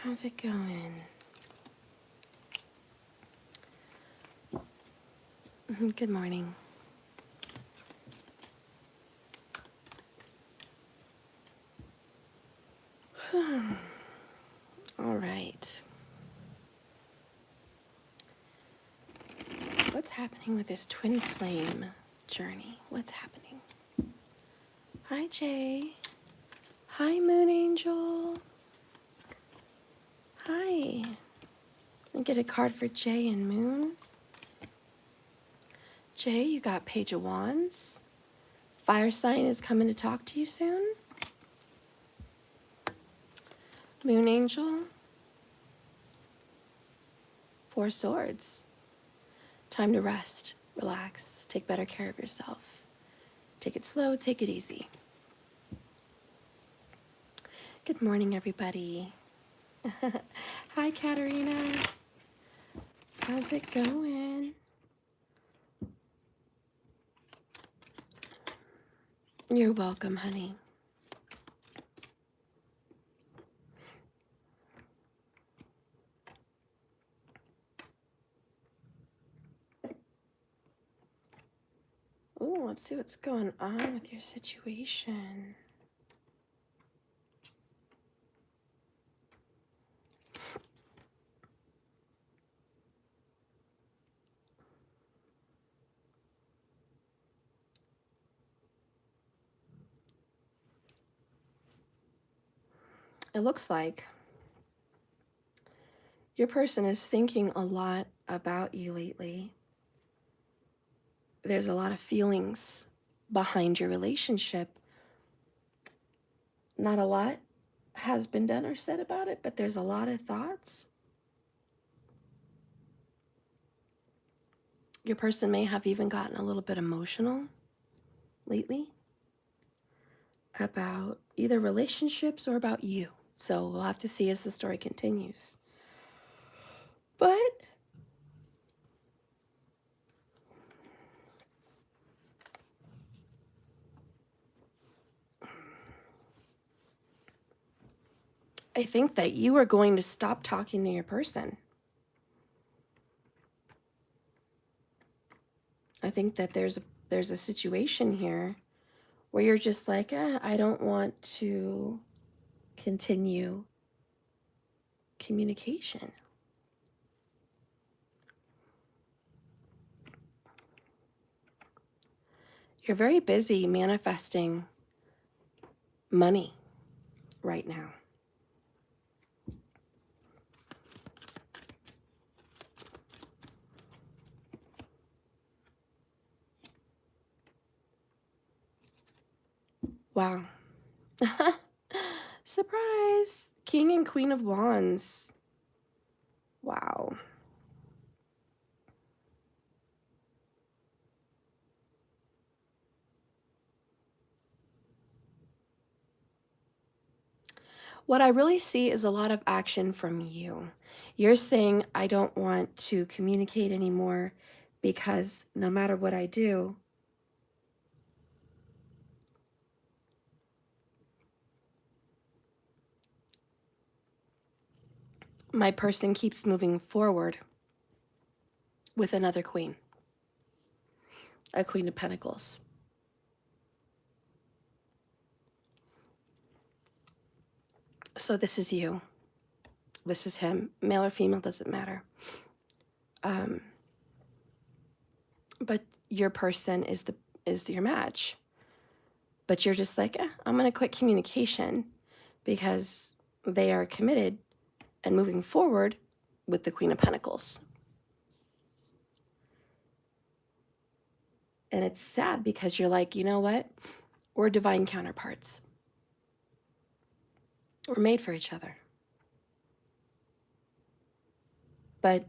How's it going? Good morning. All right. What's happening with this twin flame journey? What's happening? Hi, Jay. Hi, Moon Angel. Hi. I get a card for Jay and Moon. Jay, you got Page of Wands. Fire sign is coming to talk to you soon. Moon Angel. Four Swords. Time to rest, relax, take better care of yourself. Take it slow, take it easy. Good morning, everybody. Hi, Katerina. How's it going? You're welcome, honey. Oh, let's see what's going on with your situation. It looks like your person is thinking a lot about you lately. There's a lot of feelings behind your relationship. Not a lot has been done or said about it, but there's a lot of thoughts. Your person may have even gotten a little bit emotional lately about either relationships or about you. So we'll have to see as the story continues. But I think that you are going to stop talking to your person. I think that there's a situation here where you're just like, I don't want to continue communication. You're very busy manifesting money right now. Wow. Surprise! King and Queen of Wands. Wow. What I really see is a lot of action from you. You're saying, I don't want to communicate anymore because no matter what I do, my person keeps moving forward with another queen, a Queen of Pentacles. So this is you. This is him. Male or female, doesn't matter. But your person is your match. But you're just like, I'm going to quit communication because they are committed and moving forward with the Queen of Pentacles. And it's sad because you're like, you know what? We're divine counterparts. We're made for each other. But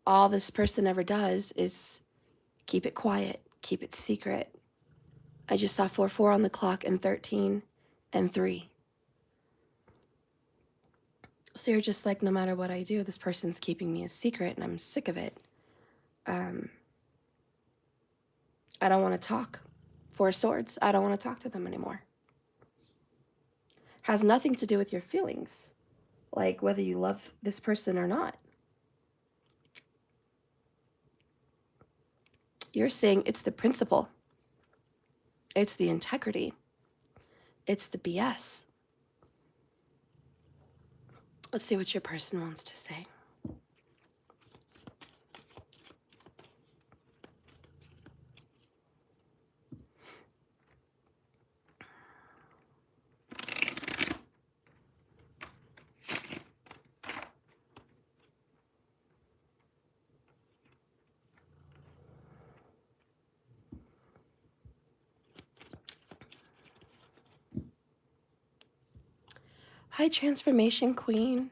all this person ever does is keep it quiet, keep it secret. I just saw 4-4 on the clock and 13 and 3. So you're just like, no matter what I do, this person's keeping me a secret and I'm sick of it. I don't want to talk. 4 Swords. I don't want to talk to them anymore. Has nothing to do with your feelings. like whether you love this person or not. You're saying it's the principle, it's the integrity, it's the BS. Let's see what your person wants to say. Hi, Transformation Queen.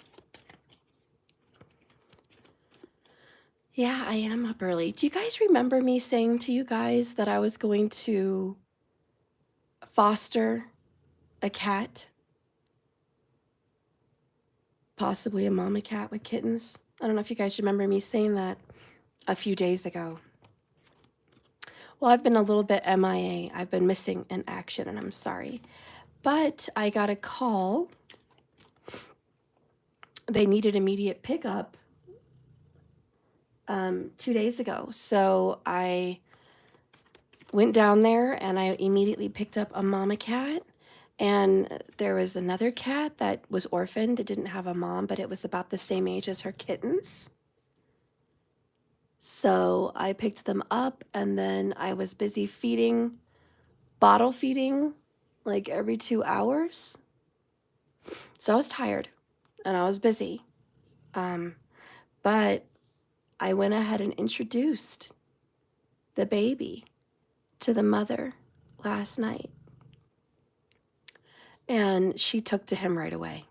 Yeah, I am up early. Do you guys remember me saying to you guys that I was going to foster a cat? Possibly a mama cat with kittens? I don't know if you guys remember me saying that a few days ago. Well, I've been a little bit MIA. I've been missing in action, and I'm sorry. But I got a call. They needed immediate pickup 2 days ago. So I went down there and I immediately picked up a mama cat. And there was another cat that was orphaned. It didn't have a mom, but it was about the same age as her kittens. So I picked them up, and then I was busy feeding, bottle feeding, like every 2 hours. So I was tired and I was busy. But I went ahead and introduced the baby to the mother last night. And she took to him right away.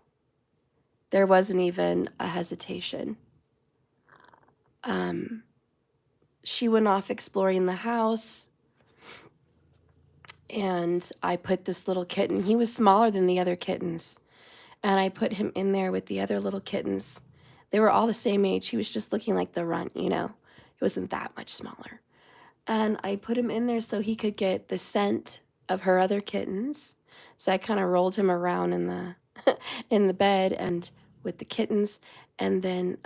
There wasn't even a hesitation. She went off exploring the house, and I put this little kitten. He was smaller than the other kittens, and I put him in there with the other little kittens. They were all the same age. He was just looking like the runt, you know. He wasn't that much smaller. And I put him in there so he could get the scent of her other kittens. So I kind of rolled him around in the in the bed and with the kittens, and then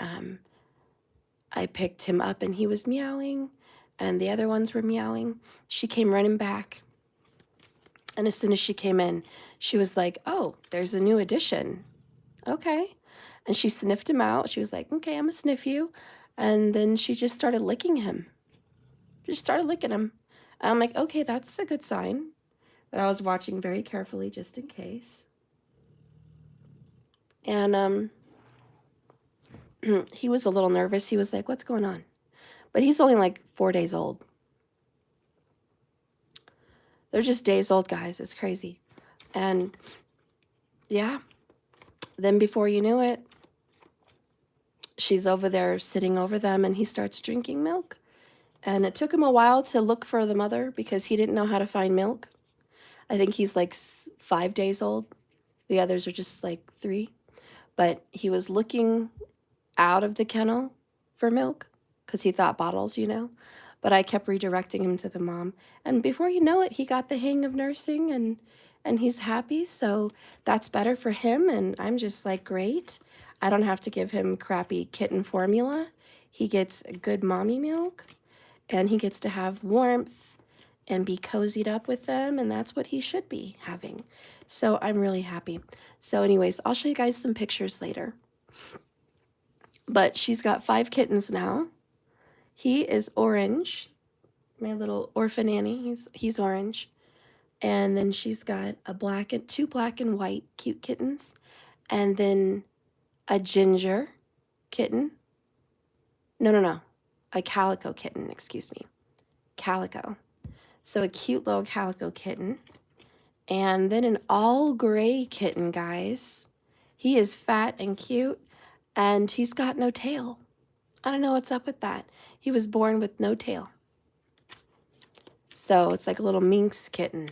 I picked him up and he was meowing, and the other ones were meowing. She came running back, and as soon as she came in, she was like, "Oh, there's a new addition." Okay. And she sniffed him out. She was like, "Okay, I'm gonna sniff you." And then she just started licking him. Just started licking him. And I'm like, okay, that's a good sign. But I was watching very carefully just in case. And he was a little nervous. He was like, "What's going on?" But he's only like 4 days old. They're just days old, guys. It's crazy. And yeah, then before you knew it, she's over there sitting over them, and he starts drinking milk. And it took him a while to look for the mother because he didn't know how to find milk. I think he's like 5 days old. The others are just like 3. But he was looking out of the kennel for milk because he thought bottles, you know. But I kept redirecting him to the mom. And before you know it, he got the hang of nursing, and he's happy. So that's better for him. And I'm just like, great. I don't have to give him crappy kitten formula. He gets good mommy milk, and he gets to have warmth and be cozied up with them. And that's what he should be having. So I'm really happy. So anyways, I'll show you guys some pictures later. But she's got 5 kittens now. He is orange, my little orphan Annie. He's orange. And then she's got 2 black and white cute kittens, and then a ginger kitten. No. A calico kitten, excuse me. Calico. So a cute little calico kitten. And then an all gray kitten, guys. He is fat and cute, and he's got no tail. I don't know what's up with that. He was born with no tail. So it's like a little minx kitten.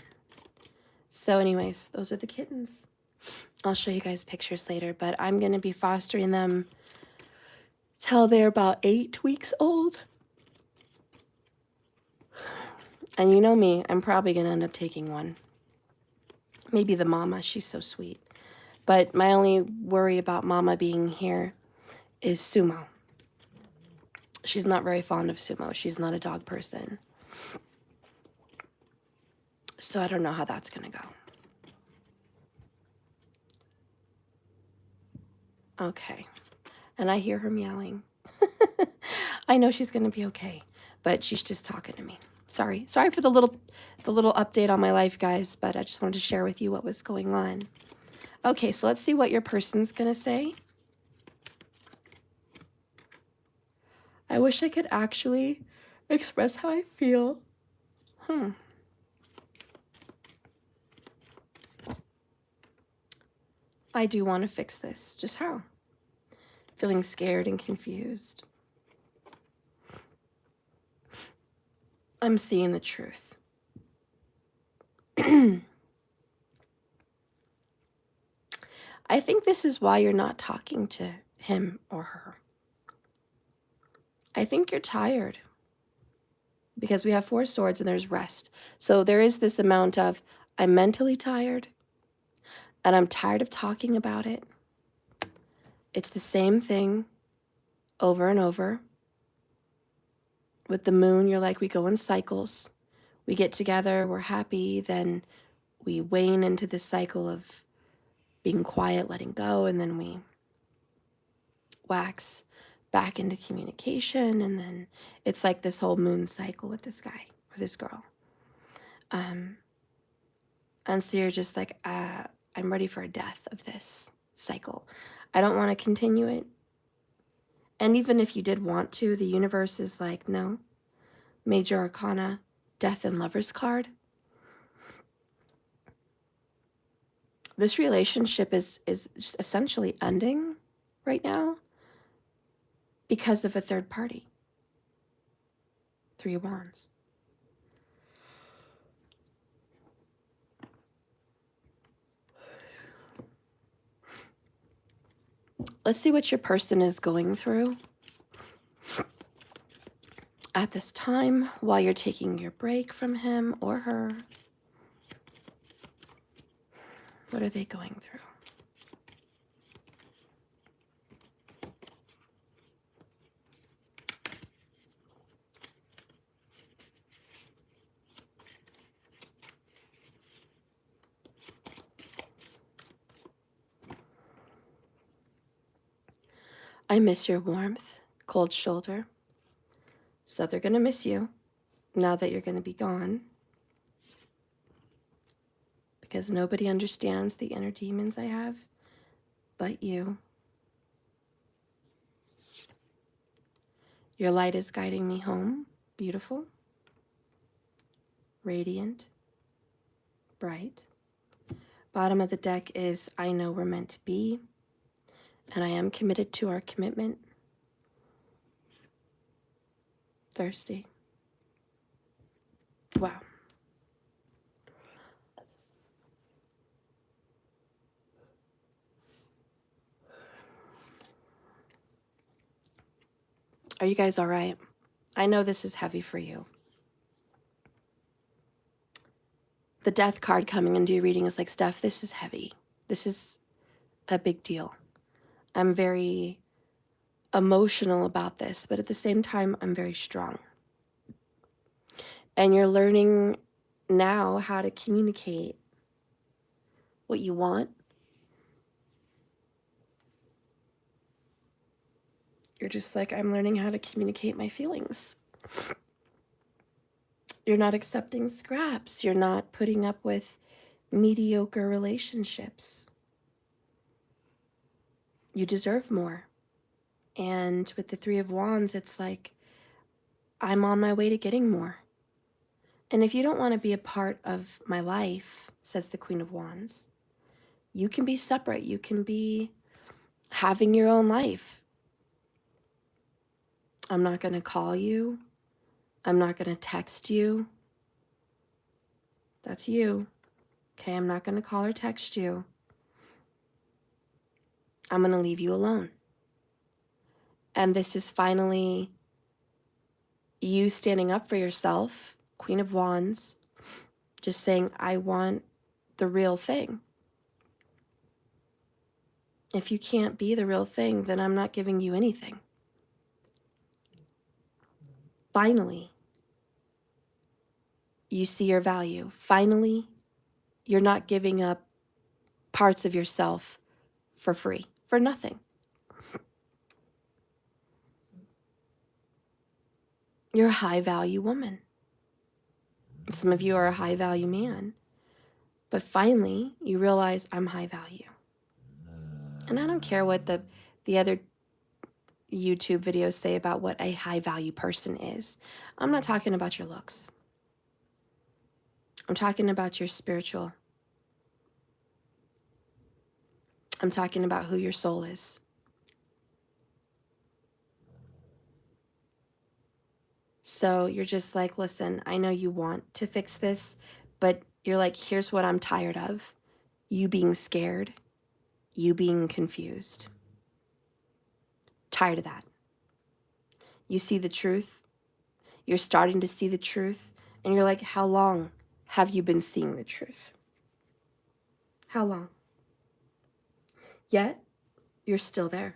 So anyways, those are the kittens. I'll show you guys pictures later, but I'm going to be fostering them till they're about 8 weeks old. And you know me, I'm probably going to end up taking one. Maybe the mama, she's so sweet. But my only worry about Mama being here is Sumo. She's not very fond of Sumo. She's not a dog person. So I don't know how that's going to go. Okay. And I hear her meowing. I know she's going to be okay, but she's just talking to me. Sorry for the little update on my life, guys, but I just wanted to share with you what was going on. Okay, so let's see what your person's going to say. I wish I could actually express how I feel. I do want to fix this. Just how? Feeling scared and confused. I'm seeing the truth. I think this is why you're not talking to him or her. I think you're tired. Because we have 4 swords and there's rest. So there is this amount of, I'm mentally tired and I'm tired of talking about it. It's the same thing over and over. With the moon, you're like, we go in cycles. We get together, we're happy, then we wane into this cycle of being quiet, letting go, and then we wax back into communication, and then it's like this whole moon cycle with this guy or this girl. And so you're just like, I'm ready for a death of this cycle. I don't want to continue it. And even if you did want to, the universe is like, no. Major Arcana, Death and Lover's card. This relationship is just essentially ending right now because of a third party. 3 of Wands. Let's see what your person is going through at this time while you're taking your break from him or her. What are they going through? I miss your warmth, cold shoulder. So they're going to miss you now that you're going to be gone. Because nobody understands the inner demons I have but you. Your light is guiding me home. Beautiful. Radiant. Bright. Bottom of the deck is I know we're meant to be. And I am committed to our commitment. Thirsty. Wow. Are you guys all right? I know this is heavy for you. The death card coming into your reading is like, Steph, this is heavy. This is a big deal. I'm very emotional about this, but at the same time, I'm very strong. And you're learning now how to communicate what you want. You're just like, I'm learning how to communicate my feelings. You're not accepting scraps. You're not putting up with mediocre relationships. You deserve more. And with the 3 of Wands, it's like, I'm on my way to getting more. And if you don't want to be a part of my life, says the Queen of Wands, you can be separate. You can be having your own life. I'm not going to call you. I'm not going to text you. That's you. Okay, I'm not going to call or text you. I'm going to leave you alone. And this is finally you standing up for yourself, Queen of Wands, just saying, I want the real thing. If you can't be the real thing, then I'm not giving you anything. Finally, you see your value. Finally, you're not giving up parts of yourself for free, for nothing. You're a high value woman. Some of you are a high value man. But finally, you realize I'm high value. And I don't care what the other YouTube videos say about what a high value person is. I'm not talking about your looks. I'm talking about your spiritual. I'm talking about who your soul is. So you're just like, listen, I know you want to fix this, but you're like, here's what I'm tired of. You being scared, you being confused. Tired of that. You see the truth. You're starting to see the truth. And you're like, how long have you been seeing the truth? How long? Yet, you're still there.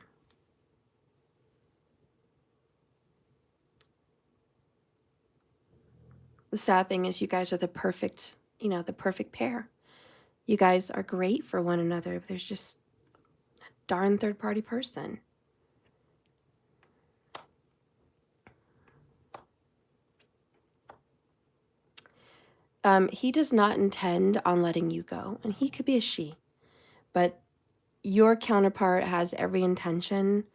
The sad thing is you guys are the perfect pair. You guys are great for one another, but there's just a darn third-party person. He does not intend on letting you go, and he could be a she, but your counterpart has every intention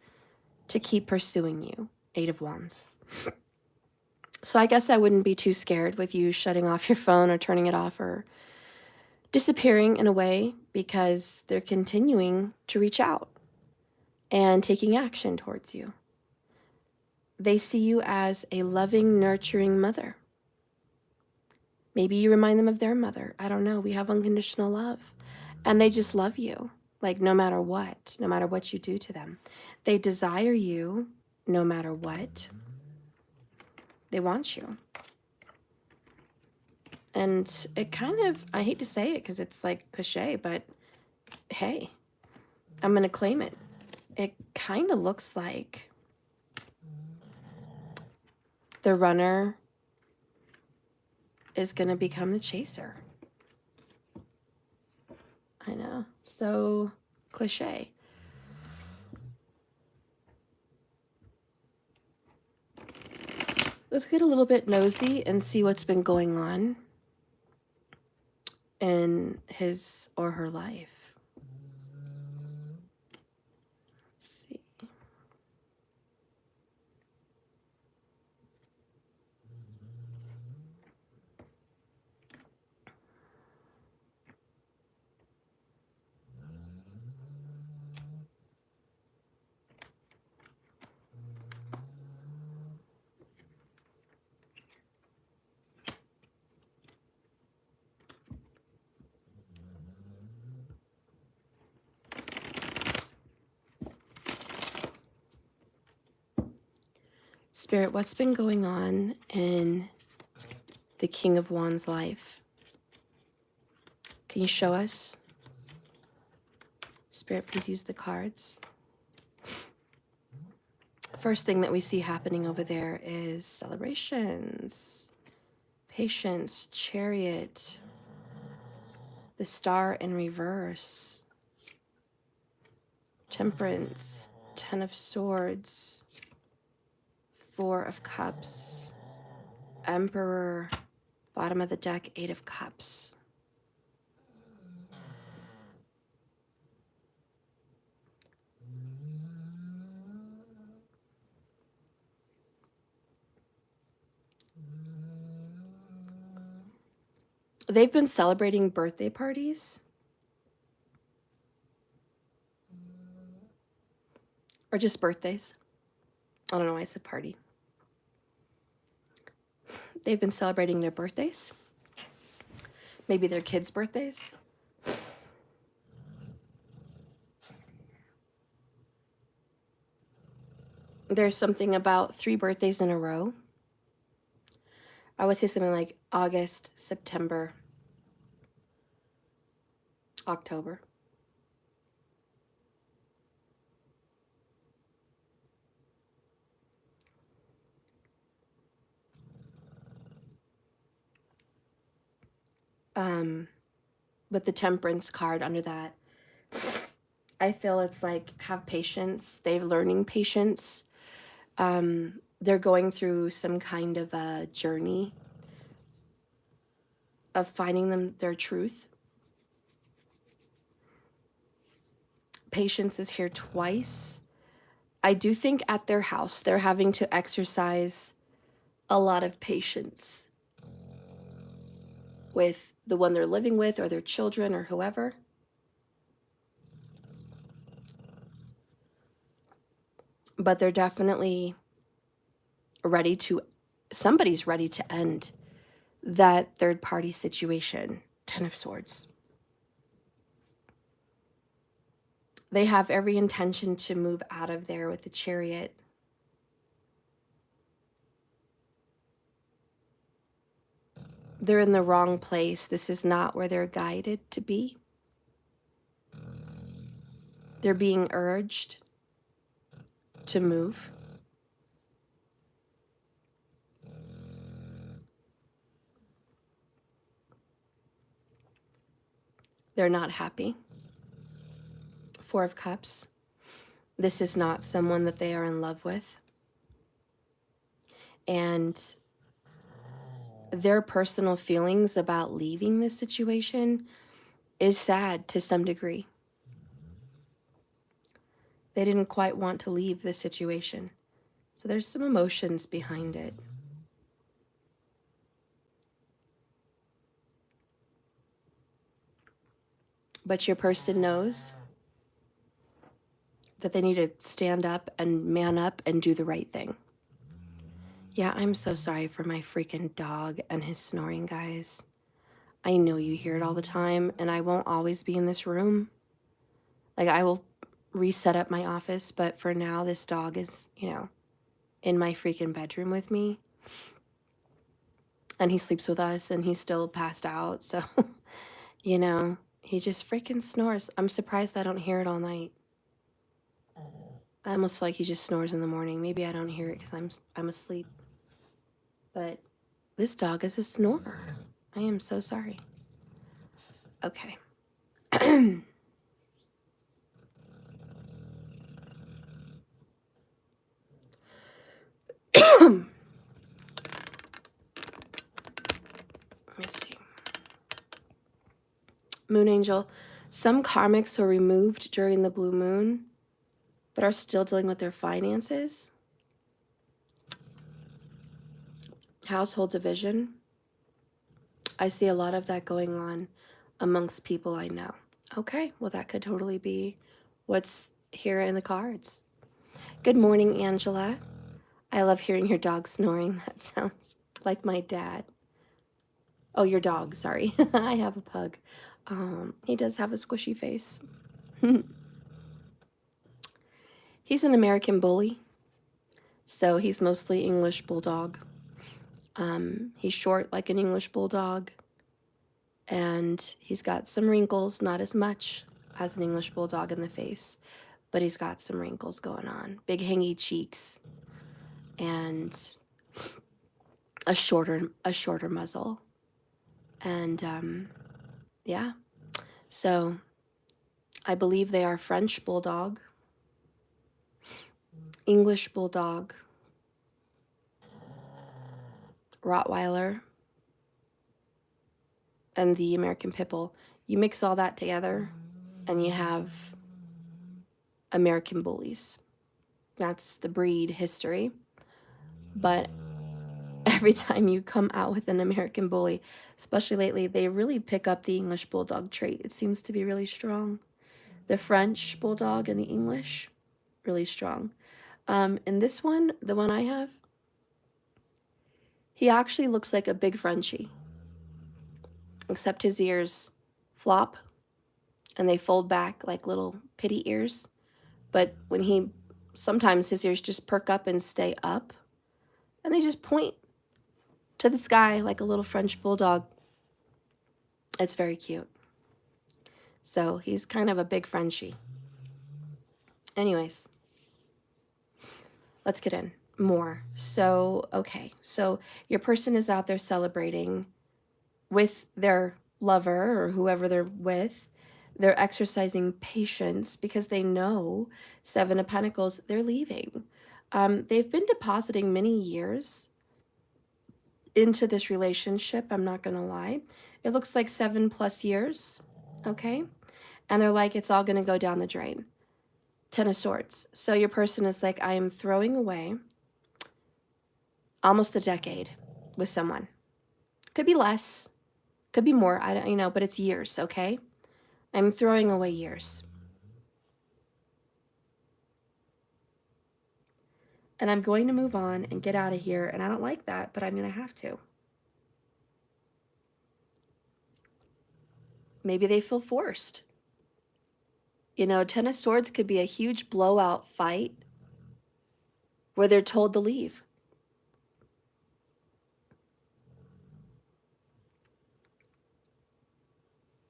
to keep pursuing you. 8 of Wands. So I guess I wouldn't be too scared with you shutting off your phone or turning it off or disappearing in a way, because they're continuing to reach out and taking action towards you. They see you as a loving, nurturing mother. Maybe you remind them of their mother. I don't know. We have unconditional love. And they just love you, like no matter what you do to them. They desire you no matter what. They want you. And it kind of, I hate to say it because it's like cliche, but hey, I'm going to claim it. It kind of looks like the runner is going to become the chaser. I know, so cliche. Let's get a little bit nosy and see what's been going on in his or her life. Let's see. Spirit, what's been going on in the King of Wands' life? Can you show us? Spirit, please use the cards. First thing that we see happening over there is celebrations, patience, Chariot, the Star in reverse, Temperance, 10 of Swords, 4 of Cups, Emperor, bottom of the deck, 8 of Cups. They've been celebrating birthday parties. Or just birthdays. I don't know why I said party. They've been celebrating their birthdays. Maybe their kids' birthdays. There's something about 3 birthdays in a row. I would say something like August, September, October. With the Temperance card under that, I feel it's like, have patience. They're learning patience. They're going through some kind of a journey of finding their truth. Patience is here twice. I do think at their house, they're having to exercise a lot of patience with the one they're living with or their children or whoever. But they're definitely somebody's ready to end that third party situation. 10 of Swords. They have every intention to move out of there with the Chariot. They're in the wrong place. This is not where they're guided to be. They're being urged to move. They're not happy. 4 of Cups. This is not someone that they are in love with. And their personal feelings about leaving this situation is sad to some degree. They didn't quite want to leave this situation. So there's some emotions behind it. But your person knows that they need to stand up and man up and do the right thing. Yeah, I'm so sorry for my freaking dog and his snoring, guys. I know you hear it all the time, and I won't always be in this room. Like, I will reset up my office, but for now, this dog is, in my freaking bedroom with me. And he sleeps with us, and he's still passed out, so, he just freaking snores. I'm surprised I don't hear it all night. I almost feel like he just snores in the morning. Maybe I don't hear it because I'm asleep. But this dog is a snorer. I am so sorry. Okay. Let me see. Moon Angel. Some karmics were removed during the blue moon, but are still dealing with their finances. Household division. I see a lot of that going on amongst people I know. Okay, well, that could totally be what's here in the cards. Good morning, Angela. I love hearing your dog snoring. That sounds like my dad. Oh, your dog, sorry. I have a pug. He does have a squishy face. He's an American bully, so he's mostly English bulldog. He's short like an English bulldog, and he's got some wrinkles, not as much as an English bulldog in the face, but he's got some wrinkles going on. Big hangy cheeks and a shorter muzzle. And yeah, so I believe they are French bulldog, English bulldog, Rottweiler, and the American Pit Bull. You mix all that together and you have American bullies. That's the breed history. But every time you come out with an American bully, especially lately, they really pick up the English bulldog trait. It seems to be really strong. The French bulldog and the English, really strong. And this one, the one I have, he actually looks like a big Frenchie, except his ears flop and they fold back like little pity ears. But sometimes his ears just perk up and stay up, and they just point to the sky like a little French bulldog. It's very cute. So he's kind of a big Frenchie. Anyways, let's get in more. So, okay. So your person is out there celebrating with their lover or whoever they're with, they're exercising patience because they know Seven of Pentacles, they're leaving. They've been depositing many years into this relationship. I'm not going to lie. It looks like 7+ years. Okay. And they're like, it's all going to go down the drain. 10 of Swords. So your person is like, I am throwing away almost a decade with someone. Could be less, could be more. I don't, but it's years. Okay. I'm throwing away years. And I'm going to move on and get out of here. And I don't like that, but I'm going to have to. Maybe they feel forced. 10 of Swords could be a huge blowout fight where they're told to leave.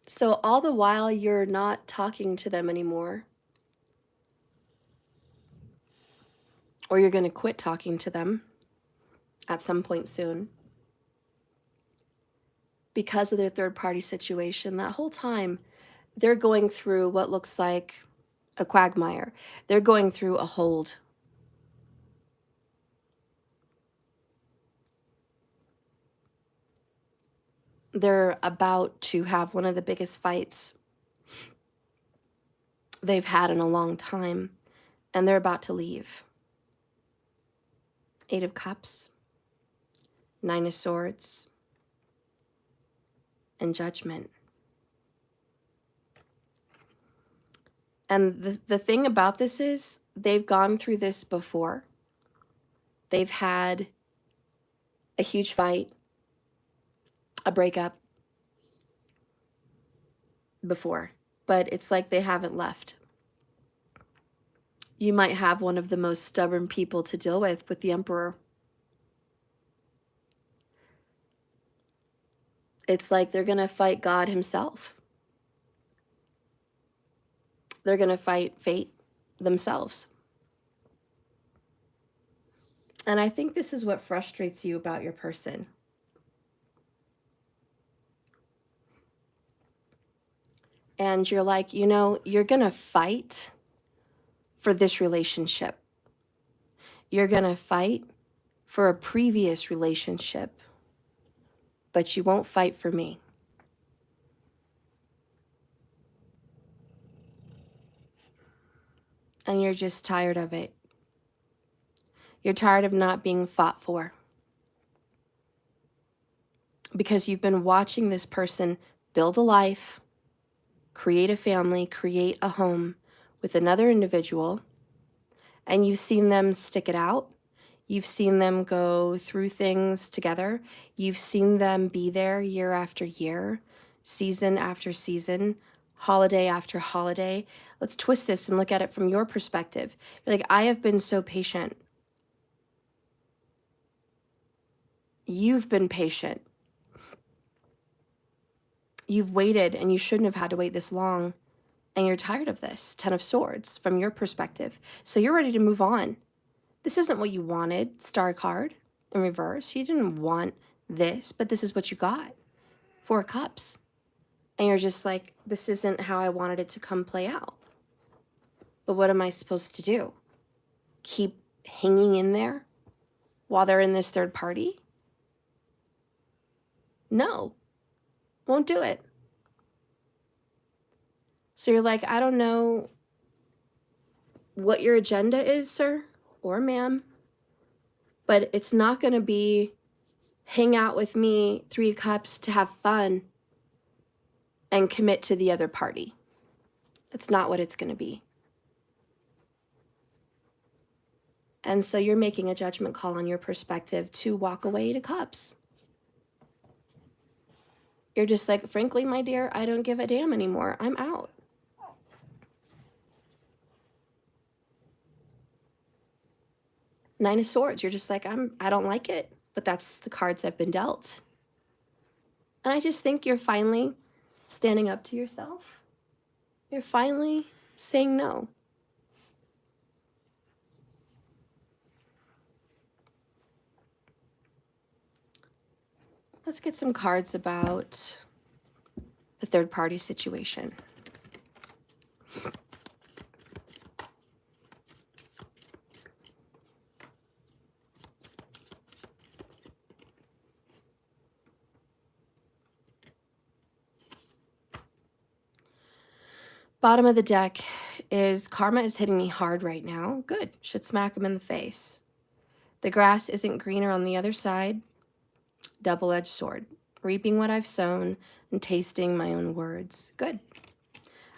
So all the while you're not talking to them anymore, or you're going to quit talking to them at some point soon because of their third-party situation, that whole time they're going through what looks like a quagmire. They're going through a hold. They're about to have one of the biggest fights they've had in a long time, and they're about to leave. 8 of Cups, 9 of Swords, and Judgment. And the thing about this is they've gone through this before. They've had a huge fight, a breakup before, but it's like they haven't left. You might have one of the most stubborn people to deal with the Emperor. It's like they're going to fight God himself. They're going to fight fate themselves. And I think this is what frustrates you about your person. And you're like, you're going to fight for this relationship. You're going to fight for a previous relationship, but you won't fight for me. And you're just tired of it. You're tired of not being fought for. Because you've been watching this person build a life, create a family, create a home with another individual, and you've seen them stick it out. You've seen them go through things together. You've seen them be there year after year, season after season, holiday after holiday. Let's twist this and look at it from your perspective. You're like, I have been so patient. You've been patient. You've waited, and you shouldn't have had to wait this long. And you're tired of this, 10 of Swords, from your perspective. So you're ready to move on. This isn't what you wanted, Star card in reverse. You didn't want this, but this is what you got. 4 of Cups. And you're just like, this isn't how I wanted it to come play out. But what am I supposed to do? Keep hanging in there while they're in this third party? No, won't do it. So you're like, I don't know what your agenda is, sir or ma'am, but it's not going to be hang out with me, 3 of Cups, to have fun and commit to the other party. That's not what it's going to be. And so you're making a judgment call on your perspective to walk away to Cups. You're just like, frankly, my dear, I don't give a damn anymore. I'm out. Nine of Swords. You're just like, I don't like it, but that's the cards I've been dealt. And I just think you're finally standing up to yourself. You're finally saying no. Let's get some cards about the third party situation. Bottom of the deck is karma is hitting me hard right now. Good. Should smack him in the face. The grass isn't greener on the other side. Double-edged sword. Reaping what I've sown and tasting my own words. Good.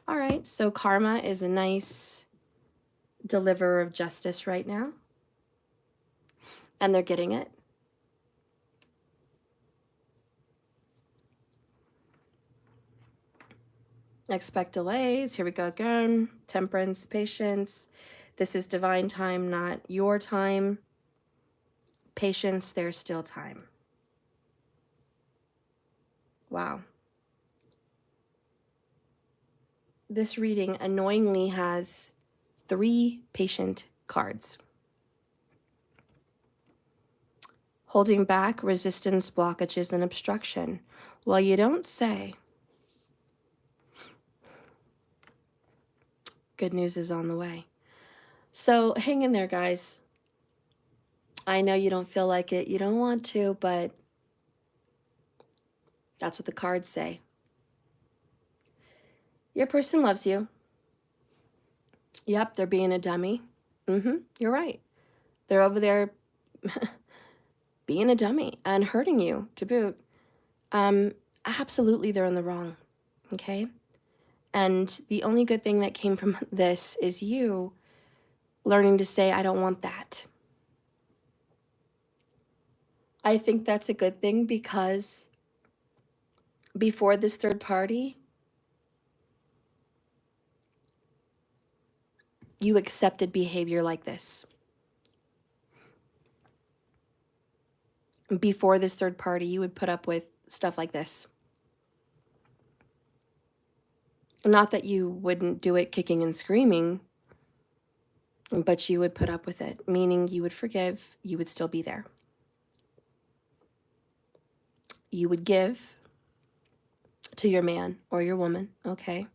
All right. So karma is a nice deliverer of justice right now. And they're getting it. Expect delays. Here we go again. Temperance, patience. This is divine time, not your time. Patience, there's still time. Wow. This reading annoyingly has 3 patient cards. Holding back, resistance, blockages, and obstruction. Well, you don't say. Good news is on the way. So hang in there, guys. I know you don't feel like it. You don't want to, but that's what the cards say. Your person loves you. Yep, they're being a dummy. You're right. They're over there being a dummy and hurting you to boot. Absolutely, they're in the wrong. Okay? And the only good thing that came from this is you learning to say, I don't want that. I think that's a good thing because before this third party, you accepted behavior like this. Before this third party, you would put up with stuff like this. Not that you wouldn't do it kicking and screaming, but you would put up with it, meaning you would forgive, you would still be there. You would give to your man or your woman, okay?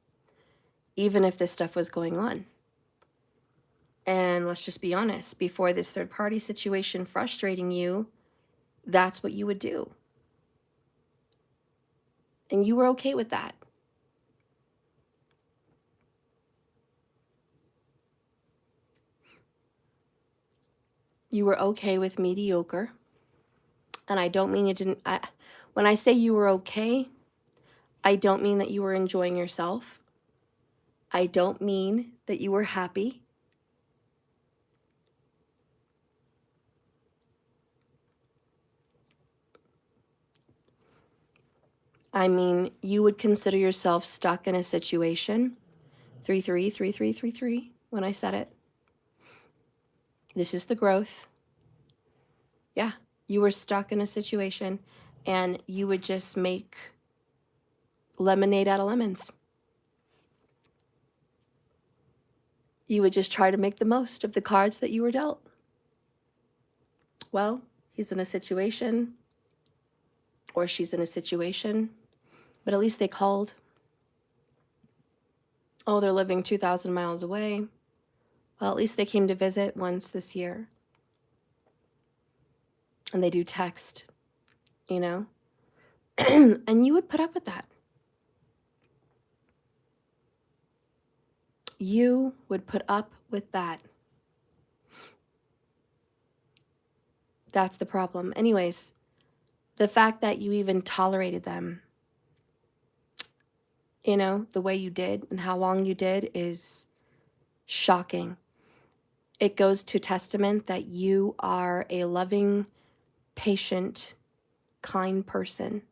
Even if this stuff was going on. And let's just be honest, before this third party situation frustrating you, that's what you would do. And you were okay with that. You were okay with mediocre. And I don't mean you didn't, when I say you were okay, I don't mean that you were enjoying yourself. I don't mean that you were happy. I mean, you would consider yourself stuck in a situation. 3-3-3-3-3-3 when I said it. This is the growth. Yeah, you were stuck in a situation and you would just make lemonade out of lemons. You would just try to make the most of the cards that you were dealt. Well, he's in a situation, or she's in a situation, but at least they called. Oh, they're living 2,000 miles away. Well, at least they came to visit once this year. And they do text, you know? And you would put up with that. You would put up with that. That's the problem. Anyways, the fact that you even tolerated them, you know, the way you did and how long you did is shocking. It goes to testament that you are a loving, patient, kind person.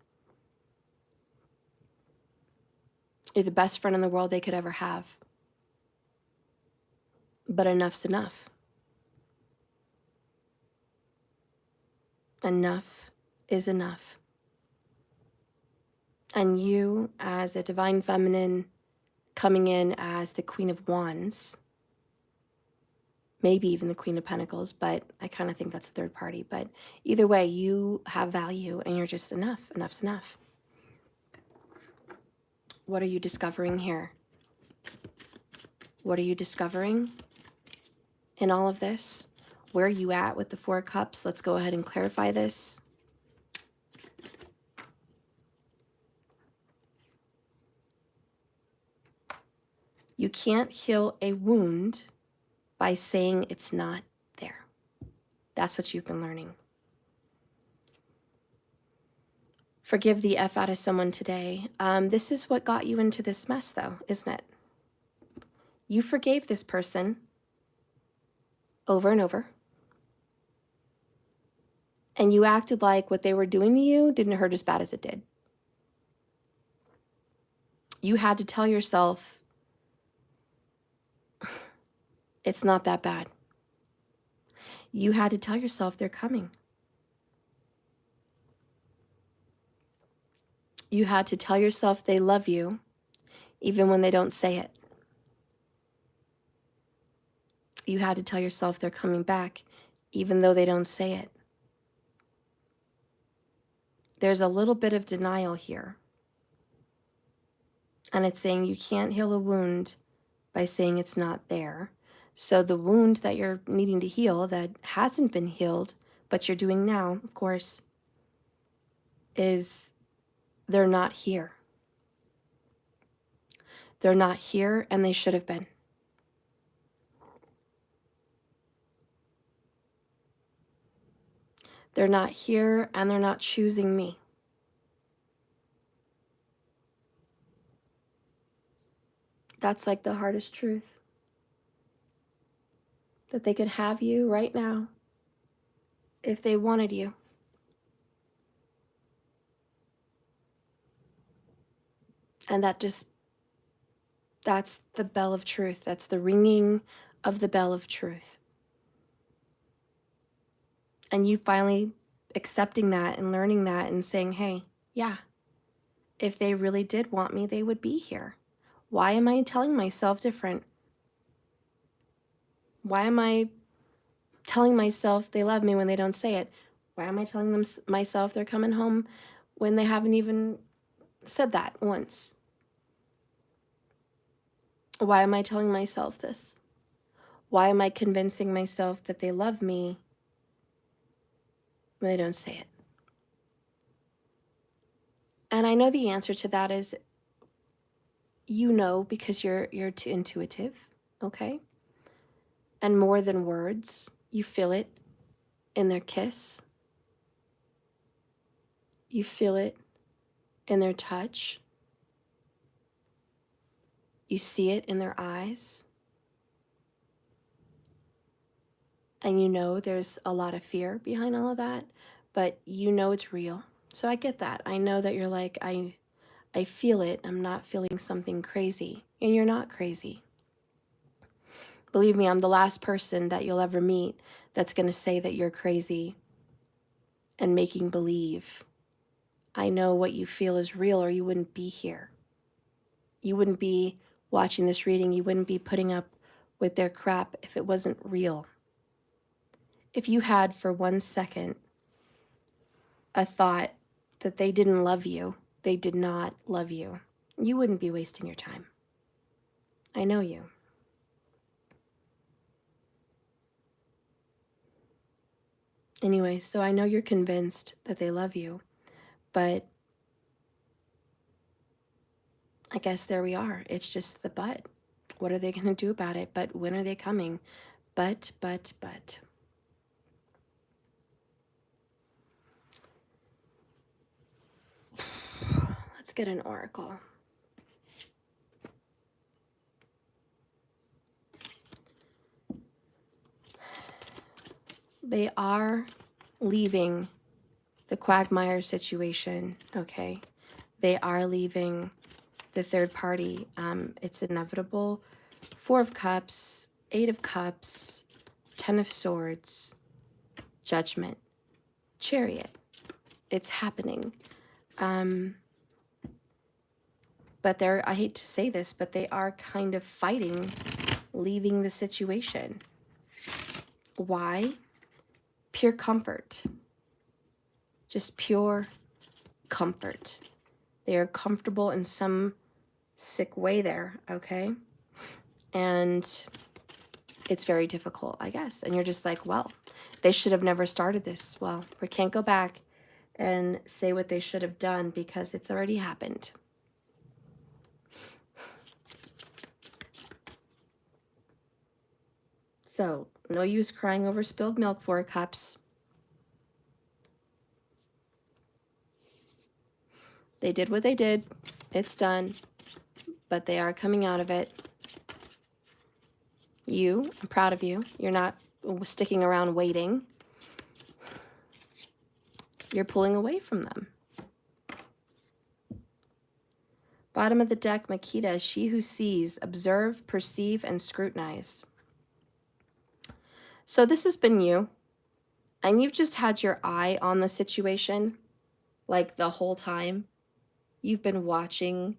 You're the best friend in the world they could ever have. But enough's enough. Enough is enough. And you, as a divine feminine, coming in as the Queen of Wands, maybe even the Queen of Pentacles, but I kind of think that's a third party. But either way, you have value and you're just enough. Enough's enough. What are you discovering here? What are you discovering in all of this? Where are you at with the Four of Cups? Let's go ahead and clarify this. You can't heal a wound by saying it's not there. That's what you've been learning. Forgive the F out of someone today. This is what got you into this mess, though, isn't it? You forgave this person over and over. And you acted like what they were doing to you didn't hurt as bad as it did. You had to tell yourself, it's not that bad. You had to tell yourself they're coming. You had to tell yourself they love you, even when they don't say it. You had to tell yourself they're coming back, even though they don't say it. There's a little bit of denial here. And it's saying you can't heal a wound by saying it's not there. So the wound that you're needing to heal that hasn't been healed, but you're doing now, of course, is they're not here. They're not here, and they should have been. They're not here, and they're not choosing me. That's like the hardest truth. That they could have you right now if they wanted you. And that's the bell of truth. That's the ringing of the bell of truth. And you finally accepting that and learning that and saying, hey, yeah, if they really did want me, they would be here. Why am I telling myself different? Why am I telling myself they love me when they don't say it? Why am I telling myself they're coming home when they haven't even said that once? Why am I telling myself this? Why am I convincing myself that they love me when they don't say it? And I know the answer to that is, you know, because you're too intuitive, okay? And more than words, you feel it in their kiss. You feel it in their touch. You see it in their eyes. And you know there's a lot of fear behind all of that, but you know it's real. So I get that. I know that you're like, I feel it. I'm not feeling something crazy. And you're not crazy. Believe me, I'm the last person that you'll ever meet that's going to say that you're crazy and making believe. I know what you feel is real, or you wouldn't be here. You wouldn't be watching this reading. You wouldn't be putting up with their crap if it wasn't real. If you had for 1 second a thought that they didn't love you, they did not love you, you wouldn't be wasting your time. I know you. Anyway, so I know you're convinced that they love you, but I guess there we are. It's just the but. What are they going to do about it? But when are they coming? But. Let's get an oracle. They are leaving the quagmire situation, okay? They are leaving the third party. It's inevitable. 4 of Cups, 8 of Cups, 10 of Swords, Judgment, Chariot. It's happening. But they're, I hate to say this, but they are kind of fighting leaving the situation. Why? Pure comfort. Just pure comfort. They are comfortable in some sick way there, okay? And it's very difficult, I guess. And you're just like, well, they should have never started this. Well, we can't go back and say what they should have done because it's already happened. So, no use crying over spilled milk, 4 cups. They did what they did. It's done. But they are coming out of it. I'm proud of you. You're not sticking around waiting. You're pulling away from them. Bottom of the deck, Makita, she who sees, observe, perceive, and scrutinize. So this has been you. And you've just had your eye on the situation, like the whole time. You've been watching,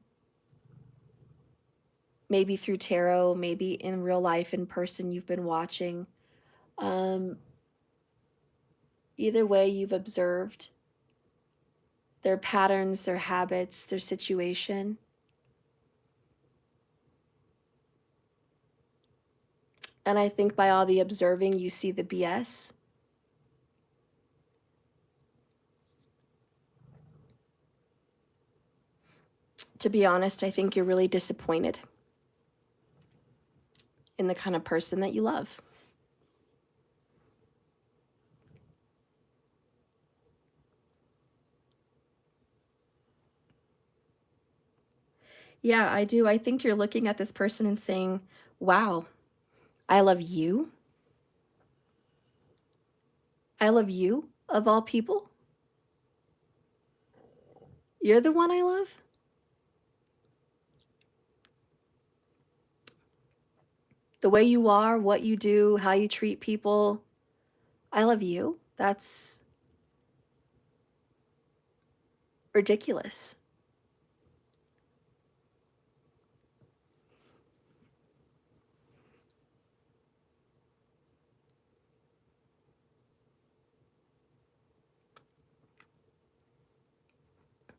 maybe through tarot, maybe in real life, in person, you've been watching. Either way, you've observed their patterns, their habits, their situation. And I think by all the observing, you see the BS. To be honest, I think you're really disappointed in the kind of person that you love. Yeah, I do. I think you're looking at this person and saying, wow, I love you. I love you, of all people. You're the one I love. The way you are, what you do, how you treat people. I love you. That's ridiculous.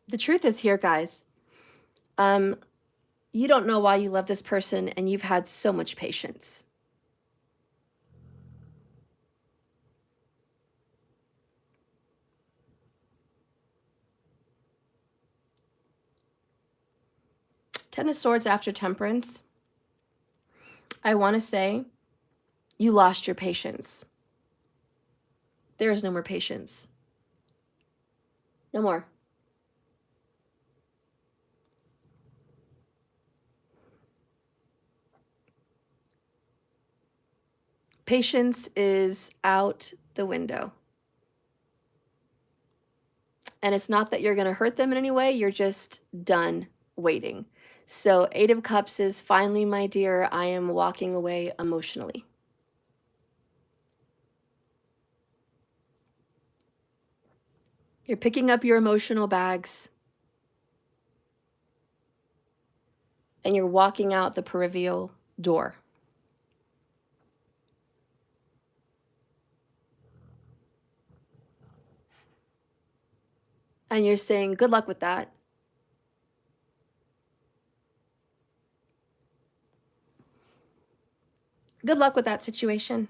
The truth is here, guys. You don't know why you love this person, and you've had so much patience. Ten of Swords after Temperance. I want to say you lost your patience. There is no more patience. No more. Patience is out the window. And it's not that you're going to hurt them in any way. You're just done waiting. So 8 of Cups is, finally, my dear, I am walking away emotionally. You're picking up your emotional bags. And you're walking out the peripheral door. And you're saying, good luck with that. Good luck with that situation.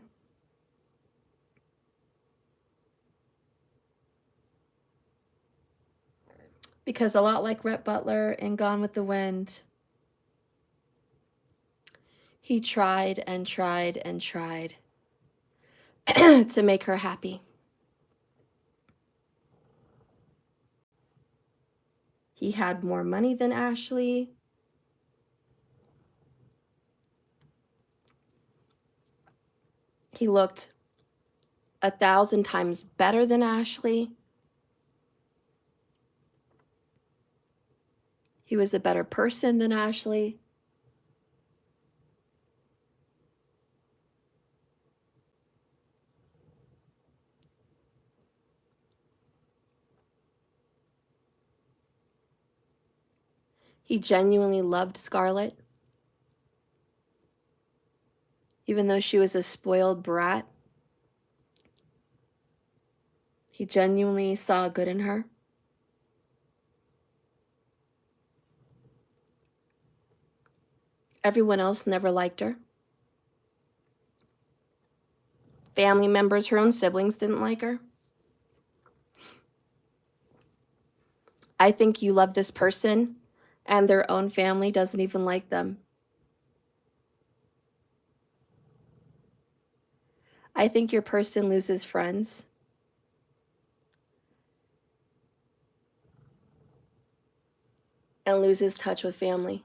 Because a lot like Rhett Butler in Gone with the Wind, he tried and tried and tried to make her happy. He had more money than Ashley. He looked 1,000 times better than Ashley. He was a better person than Ashley. He genuinely loved Scarlett. Even though she was a spoiled brat, he genuinely saw good in her. Everyone else never liked her. Family members, her own siblings didn't like her. I think you love this person and their own family doesn't even like them. I think your person loses friends. And loses touch with family.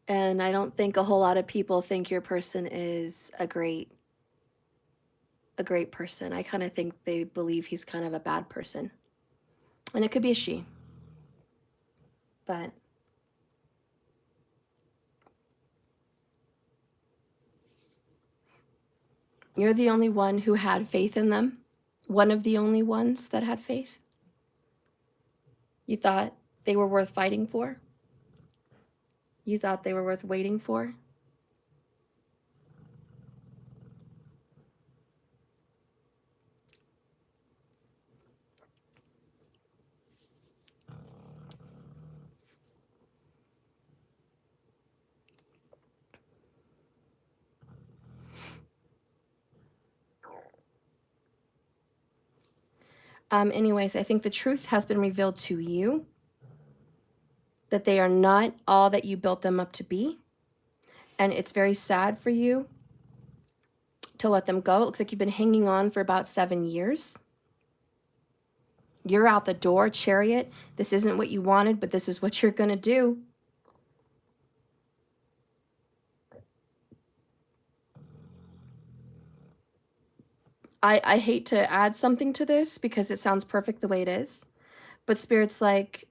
And I don't think a whole lot of people think your person is a great person. I kind of think they believe he's kind of a bad person. And it could be a she. But you're the only one who had faith in them. One of the only ones that had faith. You thought they were worth fighting for. You thought they were worth waiting for. Anyways, I think the truth has been revealed to you, that they are not all that you built them up to be. And it's very sad for you to let them go. It looks like you've been hanging on for about 7 years. You're out the door, Chariot. This isn't what you wanted, but this is what you're going to do. I hate to add something to this because it sounds perfect the way it is. But Spirit's like,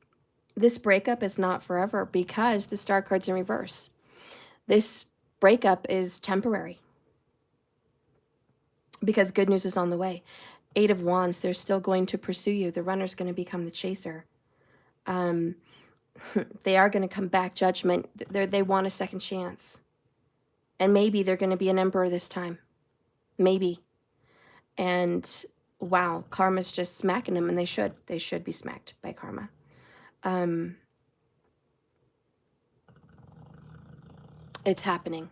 this breakup is not forever because the Star card's in reverse. This breakup is temporary because good news is on the way. 8 of Wands, they're still going to pursue you. The runner's going to become the chaser. They are going to come back, Judgment. They want a second chance. And maybe they're going to be an emperor this time. Maybe. And wow, karma's just smacking them, and they should be smacked by karma. It's happening.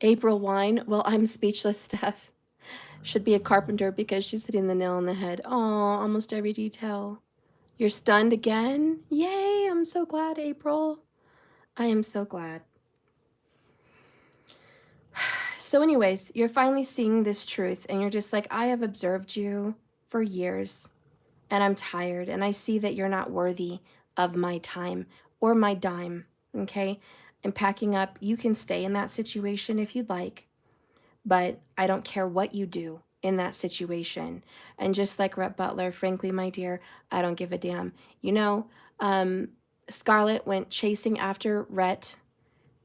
April Wine, well, I'm speechless, Steph. Should be a carpenter because she's hitting the nail on the head. Oh, almost every detail. You're stunned again? Yay, I'm so glad, April. I am so glad. So anyways, you're finally seeing this truth and you're just like, I have observed you for years and I'm tired and I see that you're not worthy of my time or my dime, okay? I'm packing up. You can stay in that situation if you'd like, but I don't care what you do in that situation. And just like Rhett Butler, frankly, my dear, I don't give a damn. You know, Scarlett went chasing after Rhett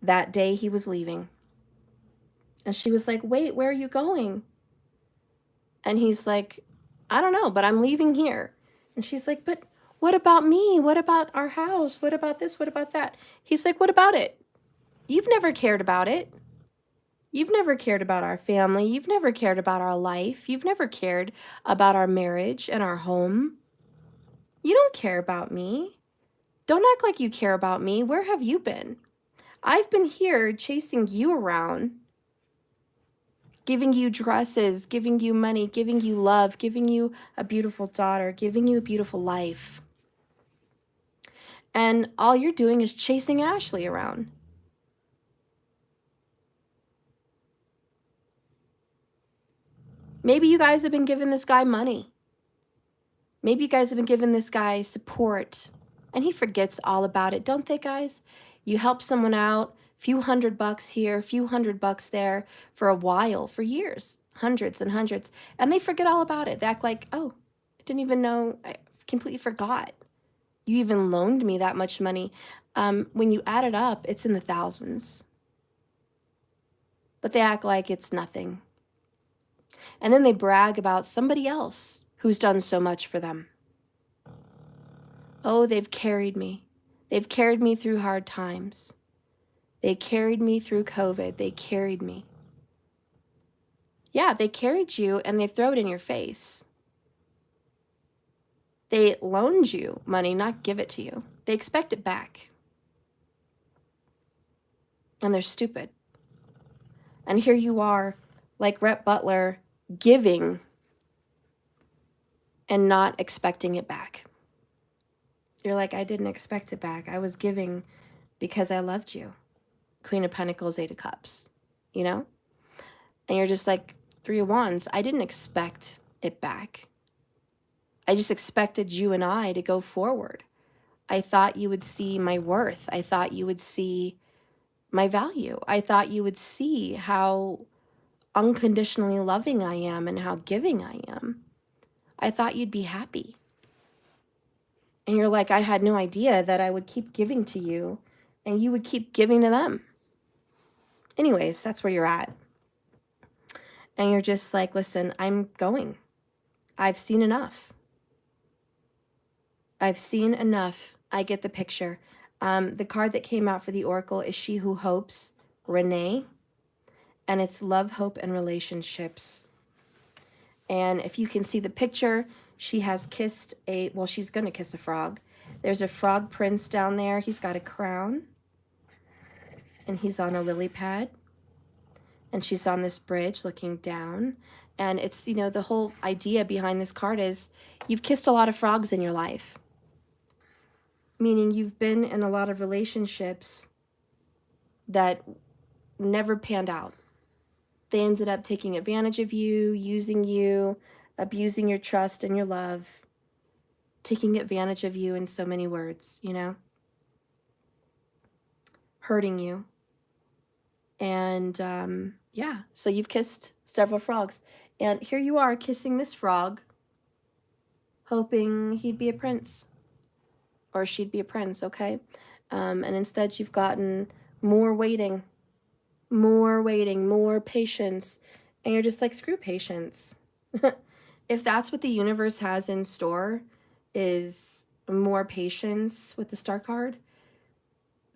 that day he was leaving. And she was like, wait, where are you going? And he's like, I don't know, but I'm leaving here. And she's like, but what about me? What about our house? What about this? What about that? He's like, what about it? You've never cared about it. You've never cared about our family. You've never cared about our life. You've never cared about our marriage and our home. You don't care about me. Don't act like you care about me. Where have you been? I've been here chasing you around, giving you dresses, giving you money, giving you love, giving you a beautiful daughter, giving you a beautiful life. And all you're doing is chasing Ashley around. Maybe you guys have been giving this guy money. Maybe you guys have been giving this guy support. And he forgets all about it, don't they, guys? You help someone out, few $100 here, few $100 there for a while, for years, hundreds and hundreds. And they forget all about it. They act like, oh, I didn't even know, I completely forgot. You even loaned me that much money. When you add it up, it's in the thousands. But they act like it's nothing. And then they brag about somebody else who's done so much for them. Oh, they've carried me. They've carried me through hard times. They carried me through COVID. They carried me. Yeah, they carried you and they throw it in your face. They loaned you money, not give it to you. They expect it back. And they're stupid. And here you are, like Rhett Butler, giving and not expecting it back. You're like, I didn't expect it back. I was giving because I loved you. Queen of Pentacles, Eight of Cups, you know? And you're just like, Three of Wands, I didn't expect it back. I just expected you and I to go forward. I thought you would see my worth. I thought you would see my value. I thought you would see how unconditionally loving I am and how giving I am. I thought you'd be happy. And you're like, I had no idea that I would keep giving to you and you would keep giving to them. Anyways, that's where you're at. And you're just like, listen, I'm going. I've seen enough. I've seen enough. I get the picture. The card that came out for the Oracle is She Who Hopes, Renee. And it's love, hope, and relationships. And if you can see the picture, she has kissed she's going to kiss a frog. There's a frog prince down there. He's got a crown. And he's on a lily pad. And she's on this bridge looking down. And it's, you know, the whole idea behind this card is you've kissed a lot of frogs in your life. Meaning you've been in a lot of relationships that never panned out. They ended up taking advantage of you, using you, abusing your trust and your love, taking advantage of you in so many words, you know, hurting you. And yeah, so you've kissed several frogs. And here you are kissing this frog, hoping he'd be a prince or she'd be a prince, okay? And instead you've gotten more waiting, more patience. And you're just like, screw patience. If that's what the universe has in store is more patience with the Star card,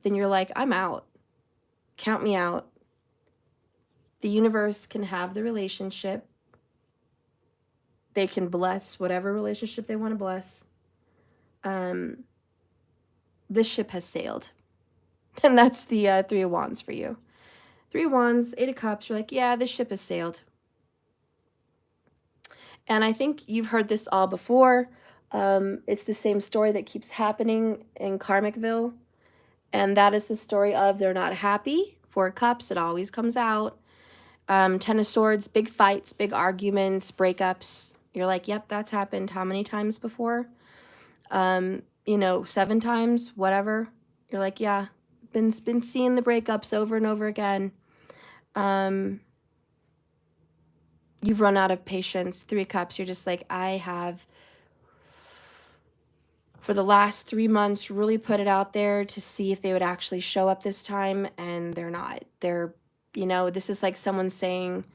then you're like, I'm out. Count me out. The universe can have the relationship. They can bless whatever relationship they want to bless. This ship has sailed. And that's the Three of Wands for you. Three of Wands, Eight of Cups, you're like, yeah, this ship has sailed. And I think you've heard this all before. It's the same story that keeps happening in Karmicville. And that is the story of they're not happy. Four of Cups, it always comes out. Ten of Swords, big fights, big arguments, breakups. You're like, yep, that's happened how many times before? You know, 7 times, whatever. You're like, yeah, been seeing the breakups over and over again. You've run out of patience. Three of Cups, you're just like, I have, for the last 3 months, really put it out there to see if they would actually show up this time, and they're not. They're, you know, this is like someone saying,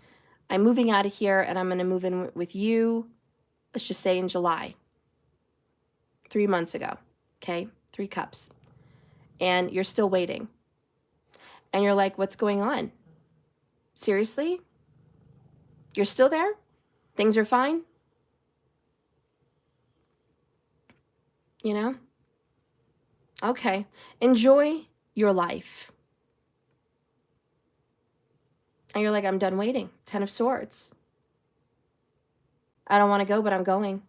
I'm moving out of here and I'm going to move in with you, let's just say in July. 3 months ago, okay? 3 Cups. And you're still waiting. And you're like, what's going on? Seriously? You're still there? Things are fine? You know? Okay. Enjoy your life. And you're like, I'm done waiting. 10 of Swords. I don't want to go, but I'm going.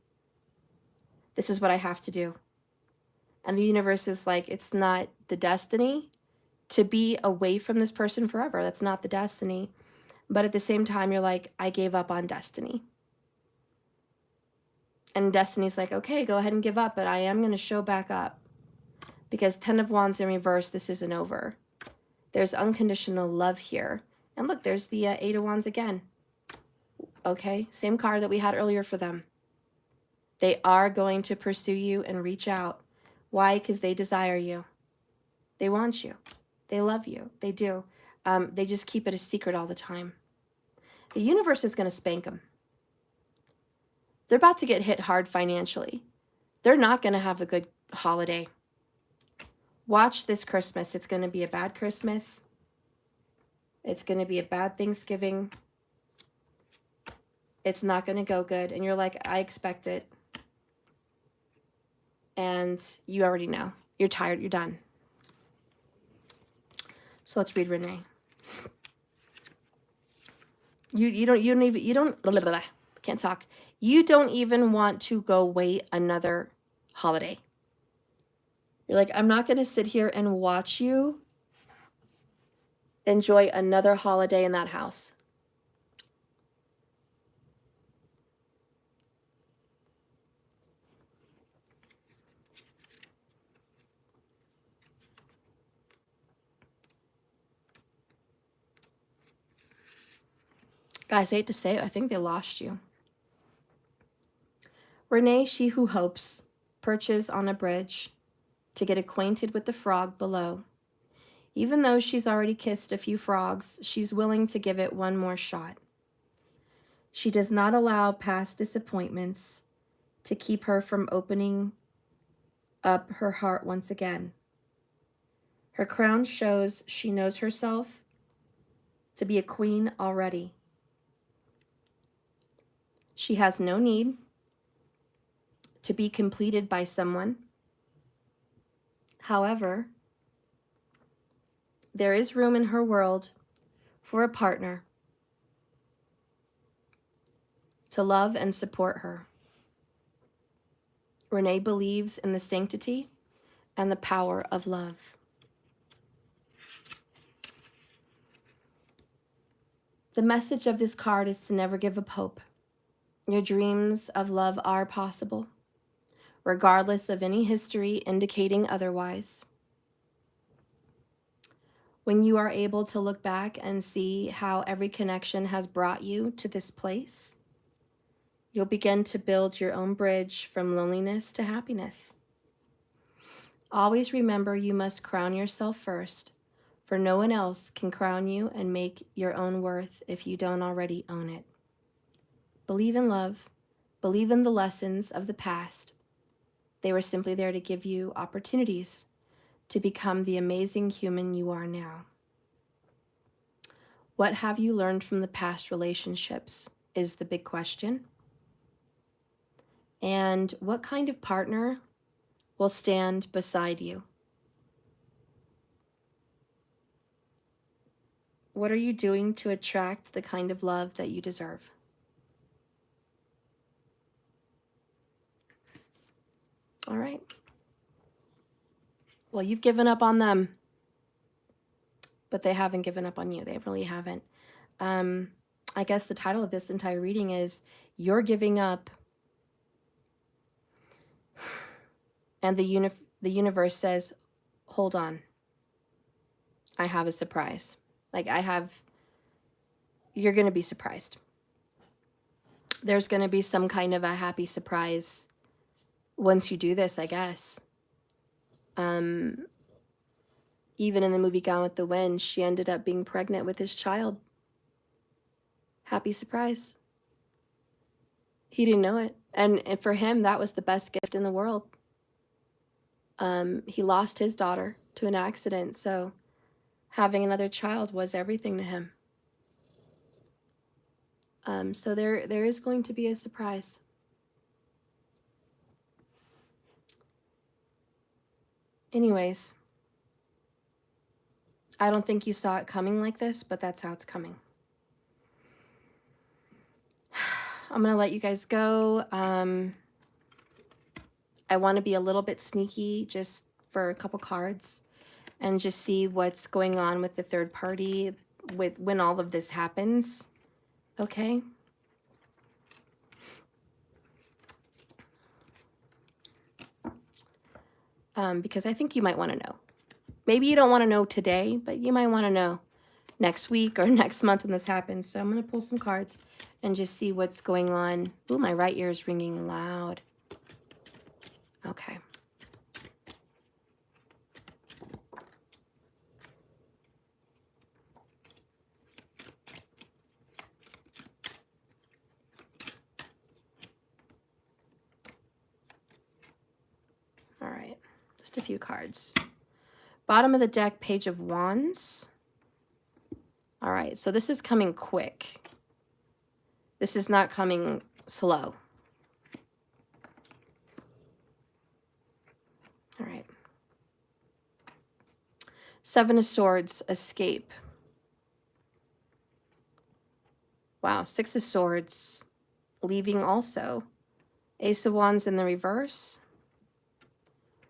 This is what I have to do. And the universe is like, it's not the destiny to be away from this person forever. That's not the destiny. But at the same time, you're like, I gave up on destiny. And destiny's like, okay, go ahead and give up, but I am going to show back up. Because 10 of Wands in reverse, this isn't over. There's unconditional love here. And look, there's the 8 of Wands again. Okay, same card that we had earlier for them. They are going to pursue you and reach out. Why? Because they desire you. They want you. They love you. They do. They just keep it a secret all the time. The universe is going to spank them. They're about to get hit hard financially. They're not going to have a good holiday. Watch this Christmas. It's going to be a bad Christmas. It's going to be a bad Thanksgiving. It's not going to go good. And you're like, I expect it. And you already know. You're tired. You're done. So let's read Renee. You don't blah, blah, blah, can't talk. You don't even want to go wait another holiday. You're like, I'm not going to sit here and watch you enjoy another holiday in that house. Guys, I hate to say it, I think they lost you. Renee, she who hopes, perches on a bridge to get acquainted with the frog below. Even though she's already kissed a few frogs, she's willing to give it one more shot. She does not allow past disappointments to keep her from opening up her heart once again. Her crown shows she knows herself to be a queen already. She has no need to be completed by someone. However, there is room in her world for a partner to love and support her. Renee believes in the sanctity and the power of love. The message of this card is to never give up hope. Your dreams of love are possible, regardless of any history indicating otherwise. When you are able to look back and see how every connection has brought you to this place, you'll begin to build your own bridge from loneliness to happiness. Always remember you must crown yourself first, for no one else can crown you and make your own worth if you don't already own it. Believe in love. Believe in the lessons of the past. They were simply there to give you opportunities to become the amazing human you are now. What have you learned from the past relationships is the big question. And what kind of partner will stand beside you? What are you doing to attract the kind of love that you deserve? All right. Well, you've given up on them, but they haven't given up on you. They really haven't. I guess the title of this entire reading is You're Giving Up, and the universe says, hold on. I have a surprise. You're going to be surprised. There's going to be some kind of a happy surprise once you do this, I guess. Even in the movie Gone with the Wind, she ended up being pregnant with his child. Happy surprise. He didn't know it. And for him, that was the best gift in the world. He lost his daughter to an accident, so having another child was everything to him. So there is going to be a surprise. Anyways, I don't think you saw it coming like this, but that's how it's coming. I'm going to let you guys go. I want to be a little bit sneaky just for a couple cards and just see what's going on with the third party when all of this happens. Okay? Because I think you might want to know. Maybe you don't want to know today, but you might want to know next week or next month when this happens. So I'm going to pull some cards and just see what's going on. Ooh, my right ear is ringing loud. Okay. All right. Just a few cards. Bottom of the deck, Page of Wands. All right, so this is coming quick. This is not coming slow. All right. Seven of Swords, escape. Wow, Six of Swords, leaving also. Ace of Wands in the reverse.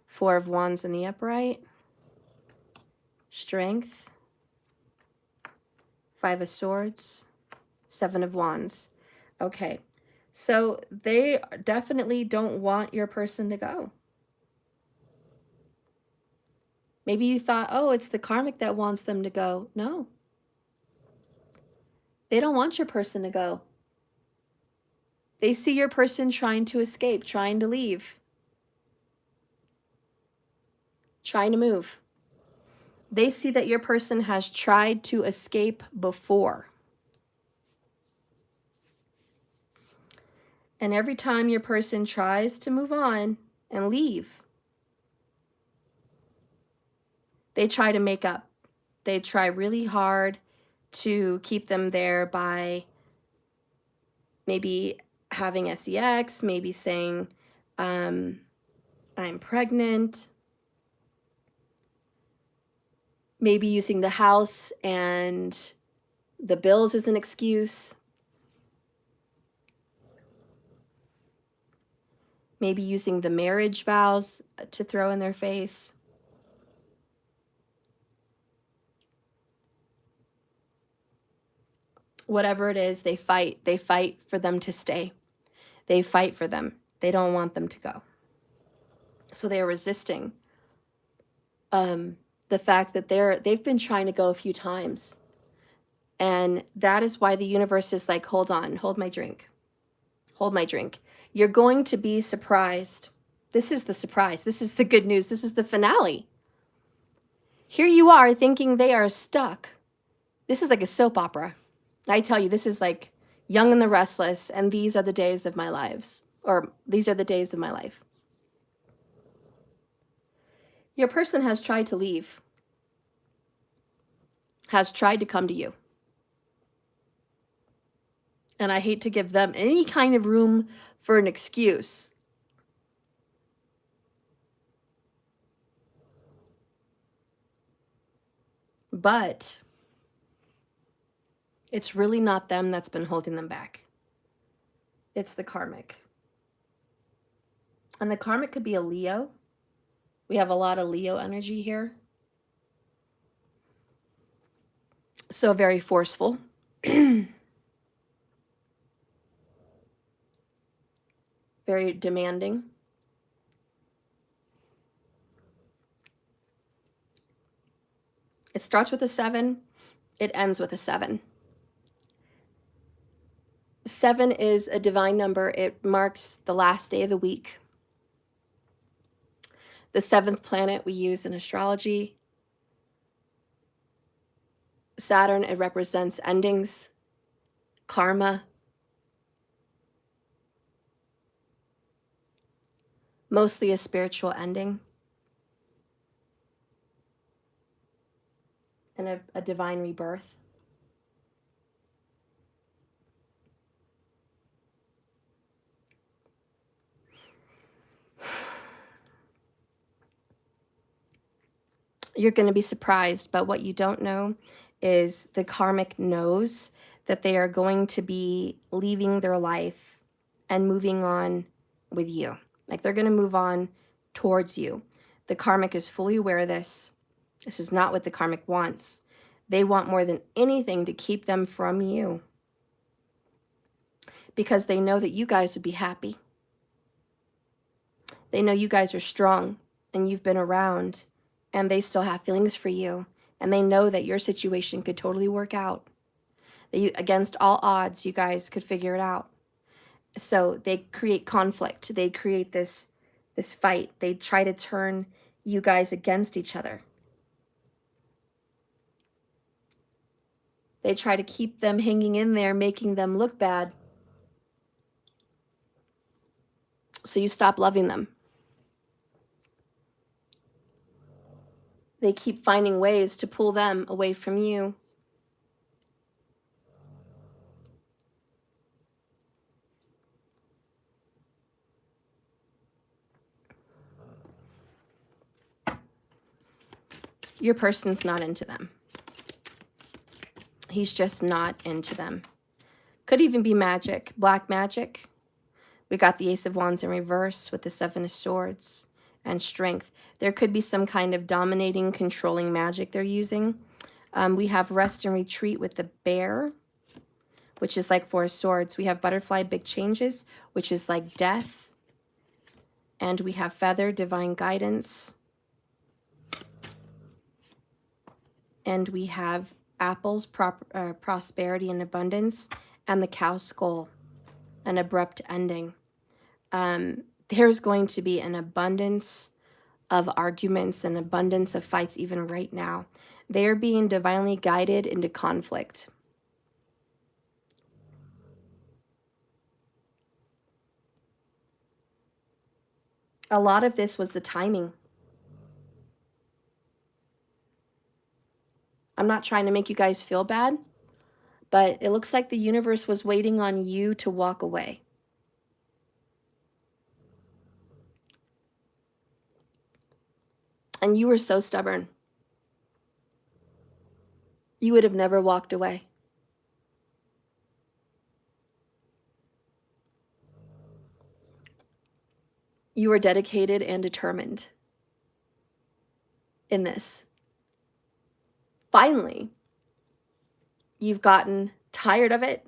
Four of Wands in the upright. Strength. Five of Swords. Seven of Wands. Okay, so they definitely don't want your person to go. Maybe you thought, oh, it's the karmic that wants them to go. No. They don't want your person to go. They see your person trying to escape, trying to leave, trying to move. They see that your person has tried to escape before. And every time your person tries to move on and leave, they try to make up. They try really hard to keep them there by maybe having sex, maybe saying, I'm pregnant, maybe using the house and the bills as an excuse, maybe using the marriage vows to throw in their face. Whatever it is, they fight. They fight for them to stay. They fight for them. They don't want them to go. So they're resisting the fact that they've been trying to go a few times. And that is why the universe is like, hold on, hold my drink. Hold my drink. You're going to be surprised. This is the surprise. This is the good news. This is the finale. Here you are thinking they are stuck. This is like a soap opera. I tell you, this is like Young and the Restless, and these are the days of my lives, or these are the days of my life. Your person has tried to leave, has tried to come to you. And I hate to give them any kind of room for an excuse. But it's really not them that's been holding them back. It's the karmic. And the karmic could be a Leo. We have a lot of Leo energy here. So very forceful. Very demanding. It starts with a 7. It ends with a 7. 7 is a divine number. It marks the last day of the week. The 7th planet we use in astrology. Saturn, it represents endings, karma. Mostly a spiritual ending. And a divine rebirth. You're going to be surprised, but what you don't know is the karmic knows that they are going to be leaving their life and moving on with you. Like they're going to move on towards you. The karmic is fully aware of this. This is not what the karmic wants. They want more than anything to keep them from you, because they know that you guys would be happy. They know you guys are strong and you've been around, and they still have feelings for you. And they know that your situation could totally work out. That you, against all odds, you guys could figure it out. So they create conflict. They create this fight. They try to turn you guys against each other. They try to keep them hanging in there, making them look bad. So you stop loving them. They keep finding ways to pull them away from you. Your person's not into them. He's just not into them. Could even be magic, black magic. We got the Ace of Wands in reverse with the Seven of Swords and strength. There could be some kind of dominating, controlling magic they're using. We have rest and retreat with the bear, which is like Four of Swords. We have butterfly, big changes, which is like death. And we have feather, divine guidance. And we have apples, prosperity and abundance, and the cow skull, an abrupt ending. There's going to be an abundance of arguments, an abundance of fights even right now. They are being divinely guided into conflict. A lot of this was the timing. I'm not trying to make you guys feel bad, but it looks like the universe was waiting on you to walk away. And you were so stubborn. You would have never walked away. You were dedicated and determined in this. Finally, you've gotten tired of it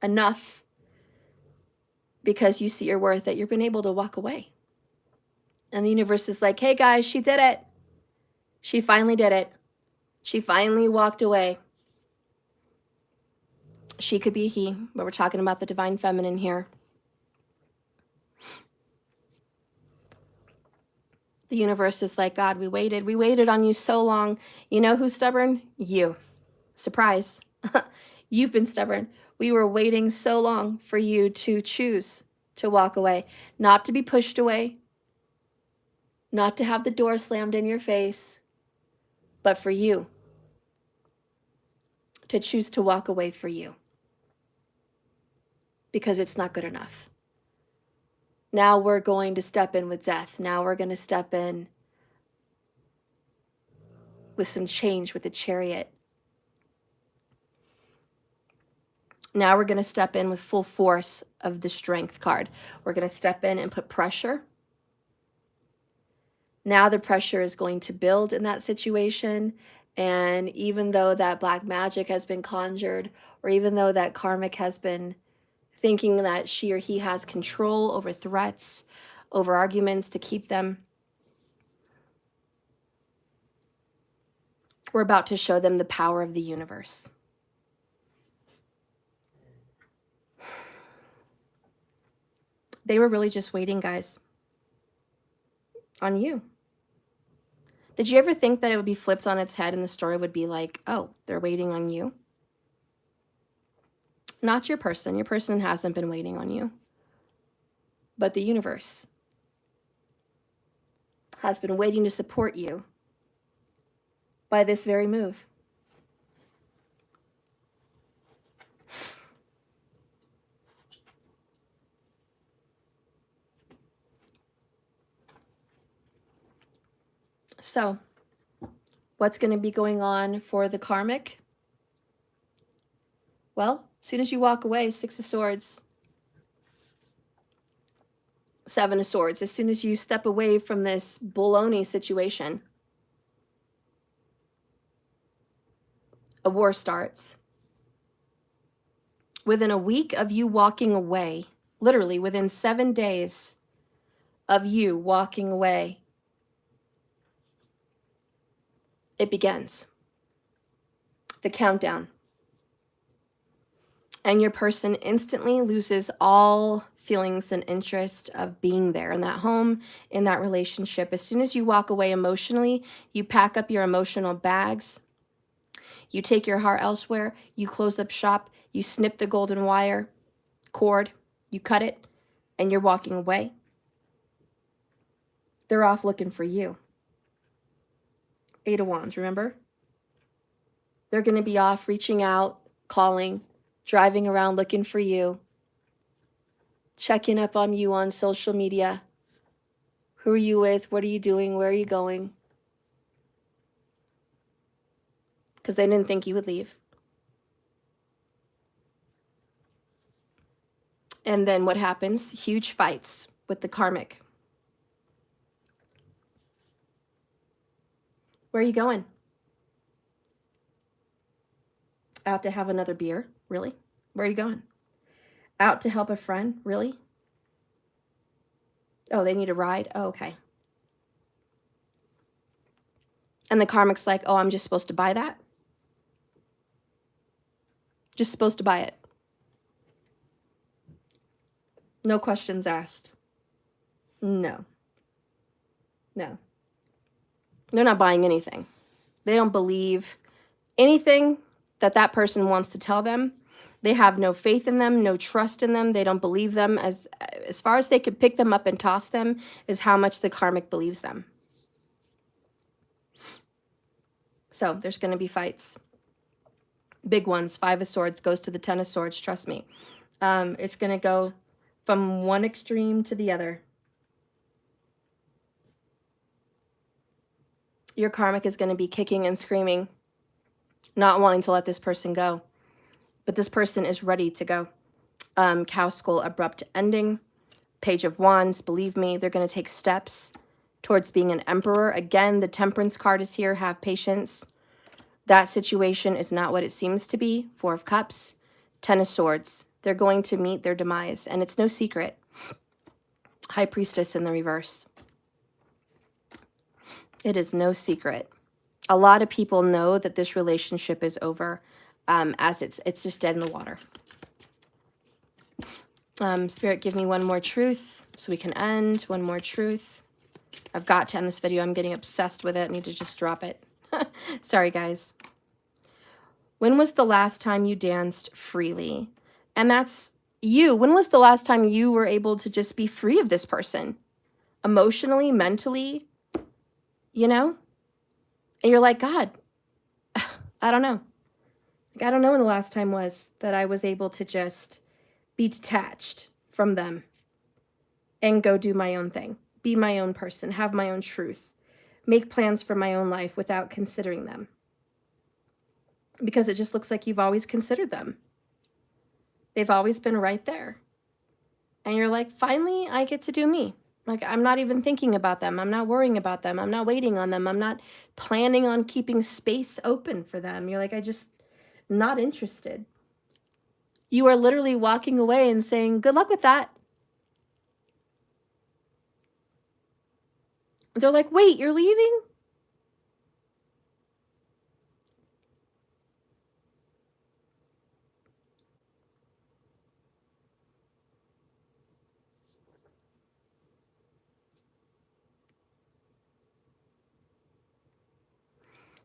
enough because you see your worth that you've been able to walk away. And the universe is like, hey guys, she did it. She finally did it. She finally walked away. She could be a he, but we're talking about the divine feminine here. The universe is like, God, we waited on you so long. You know who's stubborn? You. Surprise. You've been stubborn. We were waiting so long for you to choose to walk away, not to be pushed away, not to have the door slammed in your face, but for you to choose to walk away for you, because it's not good enough. Now we're going to step in with death. Now we're going to step in with some change with the Chariot. Now we're going to step in with full force of the Strength card. We're going to step in and put pressure. Now the pressure is going to build in that situation. And even though that black magic has been conjured, or even though that karmic has been thinking that she or he has control over threats, over arguments to keep them, we're about to show them the power of the universe. They were really just waiting, guys, on you. Did you ever think that it would be flipped on its head and the story would be like, oh, they're waiting on you? Not your person. Your person hasn't been waiting on you. But the universe has been waiting to support you by this very move. So, what's going to be going on for the karmic? Well, as soon as you walk away, Six of Swords, Seven of Swords, as soon as you step away from this baloney situation, a war starts. Within a week of you walking away, literally within 7 days of you walking away, it begins. The countdown. And your person instantly loses all feelings and interest of being there in that home, in that relationship. As soon as you walk away emotionally, you pack up your emotional bags. You take your heart elsewhere. You close up shop. You snip the golden wire cord. You cut it, and you're walking away. They're off looking for you. Eight of Wands, remember? They're going to be off reaching out, calling, driving around looking for you, checking up on you on social media. Who are you with? What are you doing? Where are you going? because they didn't think you would leave. And then what happens? Huge fights with the karmic. Where are you going? Out to have another beer? Really? Where are you going? Out to help a friend? Really? Oh, they need a ride? Oh, okay. And the karmic's like, oh, I'm just supposed to buy that? Just supposed to buy it. No questions asked. No. No. They're not buying anything. They don't believe anything that that person wants to tell them. They have no faith in them, no trust in them. They don't believe them. As far as they could pick them up and toss them is how much the karmic believes them. So there's going to be fights. Big ones. 5 of Swords goes to the 10 of Swords. Trust me. It's going to go from one extreme to the other. Your karmic is going to be kicking and screaming, not wanting to let this person go. But this person is ready to go. Cow skull, abrupt ending. Page of Wands, believe me, they're going to take steps towards being an emperor. Again, the Temperance card is here. Have patience. That situation is not what it seems to be. 4 of Cups, 10 of Swords. They're going to meet their demise, and it's no secret. High Priestess in the reverse. It is no secret. A lot of people know that this relationship is over, as it's just dead in the water. Spirit, give me one more truth so we can end. One more truth. I've got to end this video. I'm getting obsessed with it. I need to just drop it. Sorry, guys. When was the last time you danced freely? And that's you. When was the last time you were able to just be free of this person? Emotionally, mentally, you know? And you're like, God, I don't know. Like, I don't know when the last time was that I was able to just be detached from them and go do my own thing, be my own person, have my own truth, make plans for my own life without considering them. Because it just looks like you've always considered them. They've always been right there. And you're like, finally, I get to do me. Like, I'm not even thinking about them. I'm not worrying about them. I'm not waiting on them. I'm not planning on keeping space open for them. You're like, not interested. You are literally walking away and saying, good luck with that. They're like, wait, you're leaving?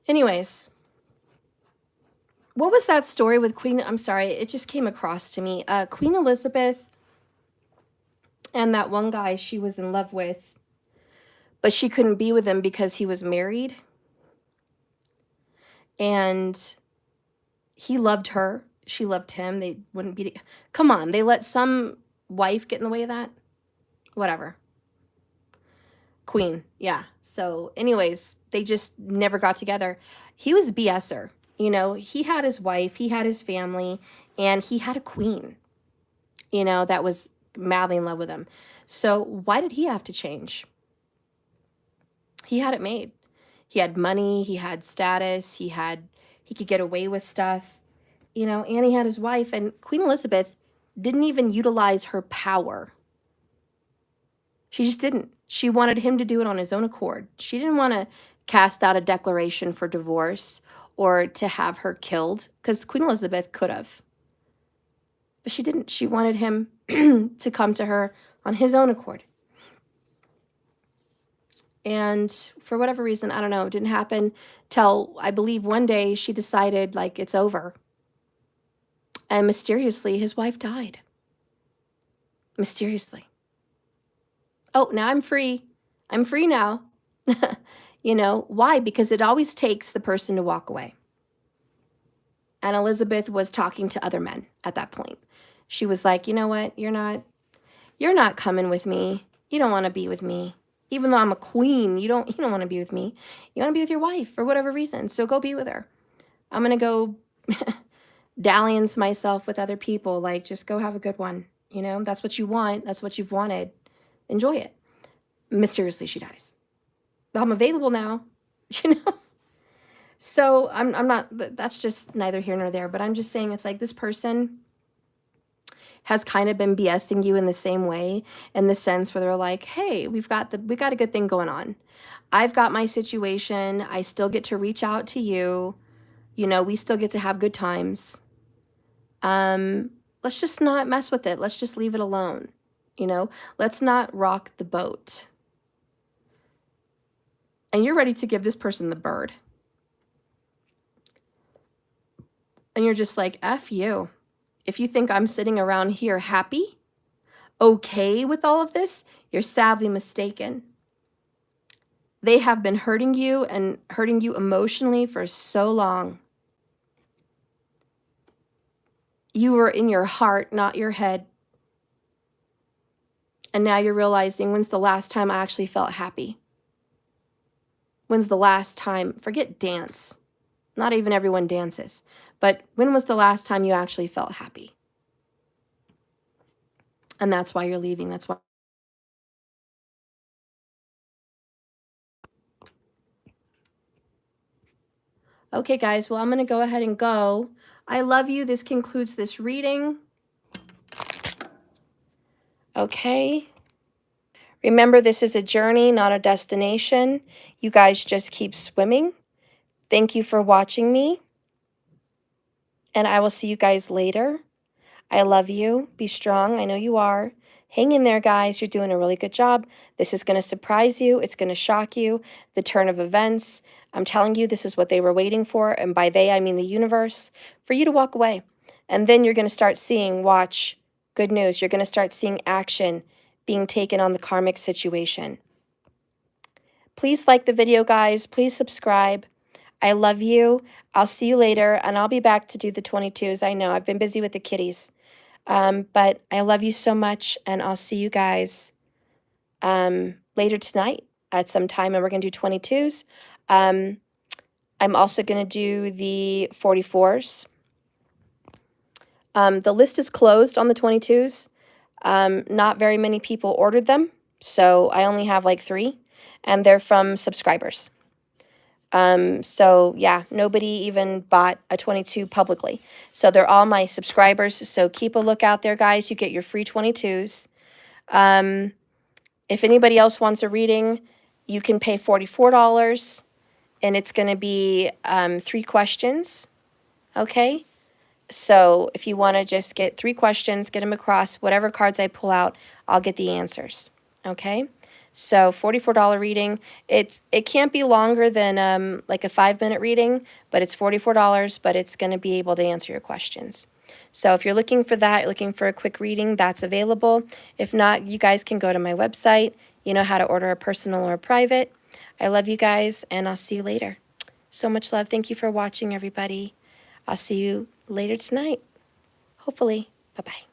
Anyways, what was that story with Queen? I'm sorry, it just came across to me. Queen Elizabeth and that one guy she was in love with, but she couldn't be with him because he was married. And he loved her. She loved him. They wouldn't be... Come on, they let some wife get in the way of that? Whatever. Queen, yeah. So anyways, they just never got together. He was a BSer. You know, he had his wife, he had his family, and he had a queen, you know, that was madly in love with him. So why did he have to change? He had it made. He had money, he had status, he could get away with stuff, you know, and he had his wife. And Queen Elizabeth didn't even utilize her power. She just didn't. She wanted him to do it on his own accord. She didn't want to cast out a declaration for divorce or to have her killed, because Queen Elizabeth could have. But she didn't. She wanted him to come to her on his own accord. And for whatever reason, I don't know, it didn't happen till, I believe, one day she decided, like, it's over. And mysteriously, his wife died. Mysteriously. Oh, now I'm free. I'm free now. You know, why? Because it always takes the person to walk away. And Elizabeth was talking to other men at that point. She was like, you know what? You're not coming with me. You don't want to be with me. Even though I'm a queen, you don't want to be with me. You want to be with your wife for whatever reason. So go be with her. I'm going to go dalliance myself with other people. Like, just go have a good one. You know, that's what you want. That's what you've wanted. Enjoy it. Mysteriously, she dies. I'm available now, you know? So I'm not, that's just neither here nor there, but I'm just saying it's like this person has kind of been BSing you in the same way, in the sense where they're like, hey, we got a good thing going on. I've got my situation. I still get to reach out to you. You know, we still get to have good times. Let's just not mess with it. Let's just leave it alone. You know, let's not rock the boat. And you're ready to give this person the bird. And you're just like, F you. If you think I'm sitting around here happy, okay with all of this, you're sadly mistaken. They have been hurting you and hurting you emotionally for so long. You were in your heart, not your head. And now you're realizing, when's the last time I actually felt happy? When's the last time? Forget dance. Not even everyone dances. But when was the last time you actually felt happy? And that's why you're leaving. That's why. Okay, guys. Well, I'm going to go ahead and go. I love you. This concludes this reading. Okay. Remember, this is a journey, not a destination. You guys just keep swimming. Thank you for watching me. And I will see you guys later. I love you. Be strong. I know you are. Hang in there, guys. You're doing a really good job. This is going to surprise you. It's going to shock you. The turn of events. I'm telling you, this is what they were waiting for. And by they, I mean the universe. For you to walk away. And then you're going to start seeing, watch, good news. You're going to start seeing action being taken on the karmic situation. Please like the video, guys. Please subscribe. I love you. I'll see you later. And I'll be back to do the 22s. I know I've been busy with the kitties. But I love you so much, and I'll see you guys later tonight at some time, and we're going to do 22s. I'm also going to do the 44s. The list is closed on the 22s. Not very many people ordered them, so I only have like 3, and they're from subscribers. So yeah, nobody even bought a 22 publicly. So they're all my subscribers. So keep a lookout there, guys. You get your free 22s. If anybody else wants a reading, you can pay $44, and it's going to be 3 questions. Okay. So if you want to just get 3 questions, get them across, whatever cards I pull out, I'll get the answers. Okay. So $44 reading. It can't be longer than like a 5-minute reading, but it's $44, but it's going to be able to answer your questions. So if you're looking for that, you're looking for a quick reading, that's available. If not, you guys can go to my website. You know how to order a personal or a private. I love you guys, and I'll see you later. So much love. Thank you for watching, everybody. I'll see you later tonight. Hopefully. Bye-bye.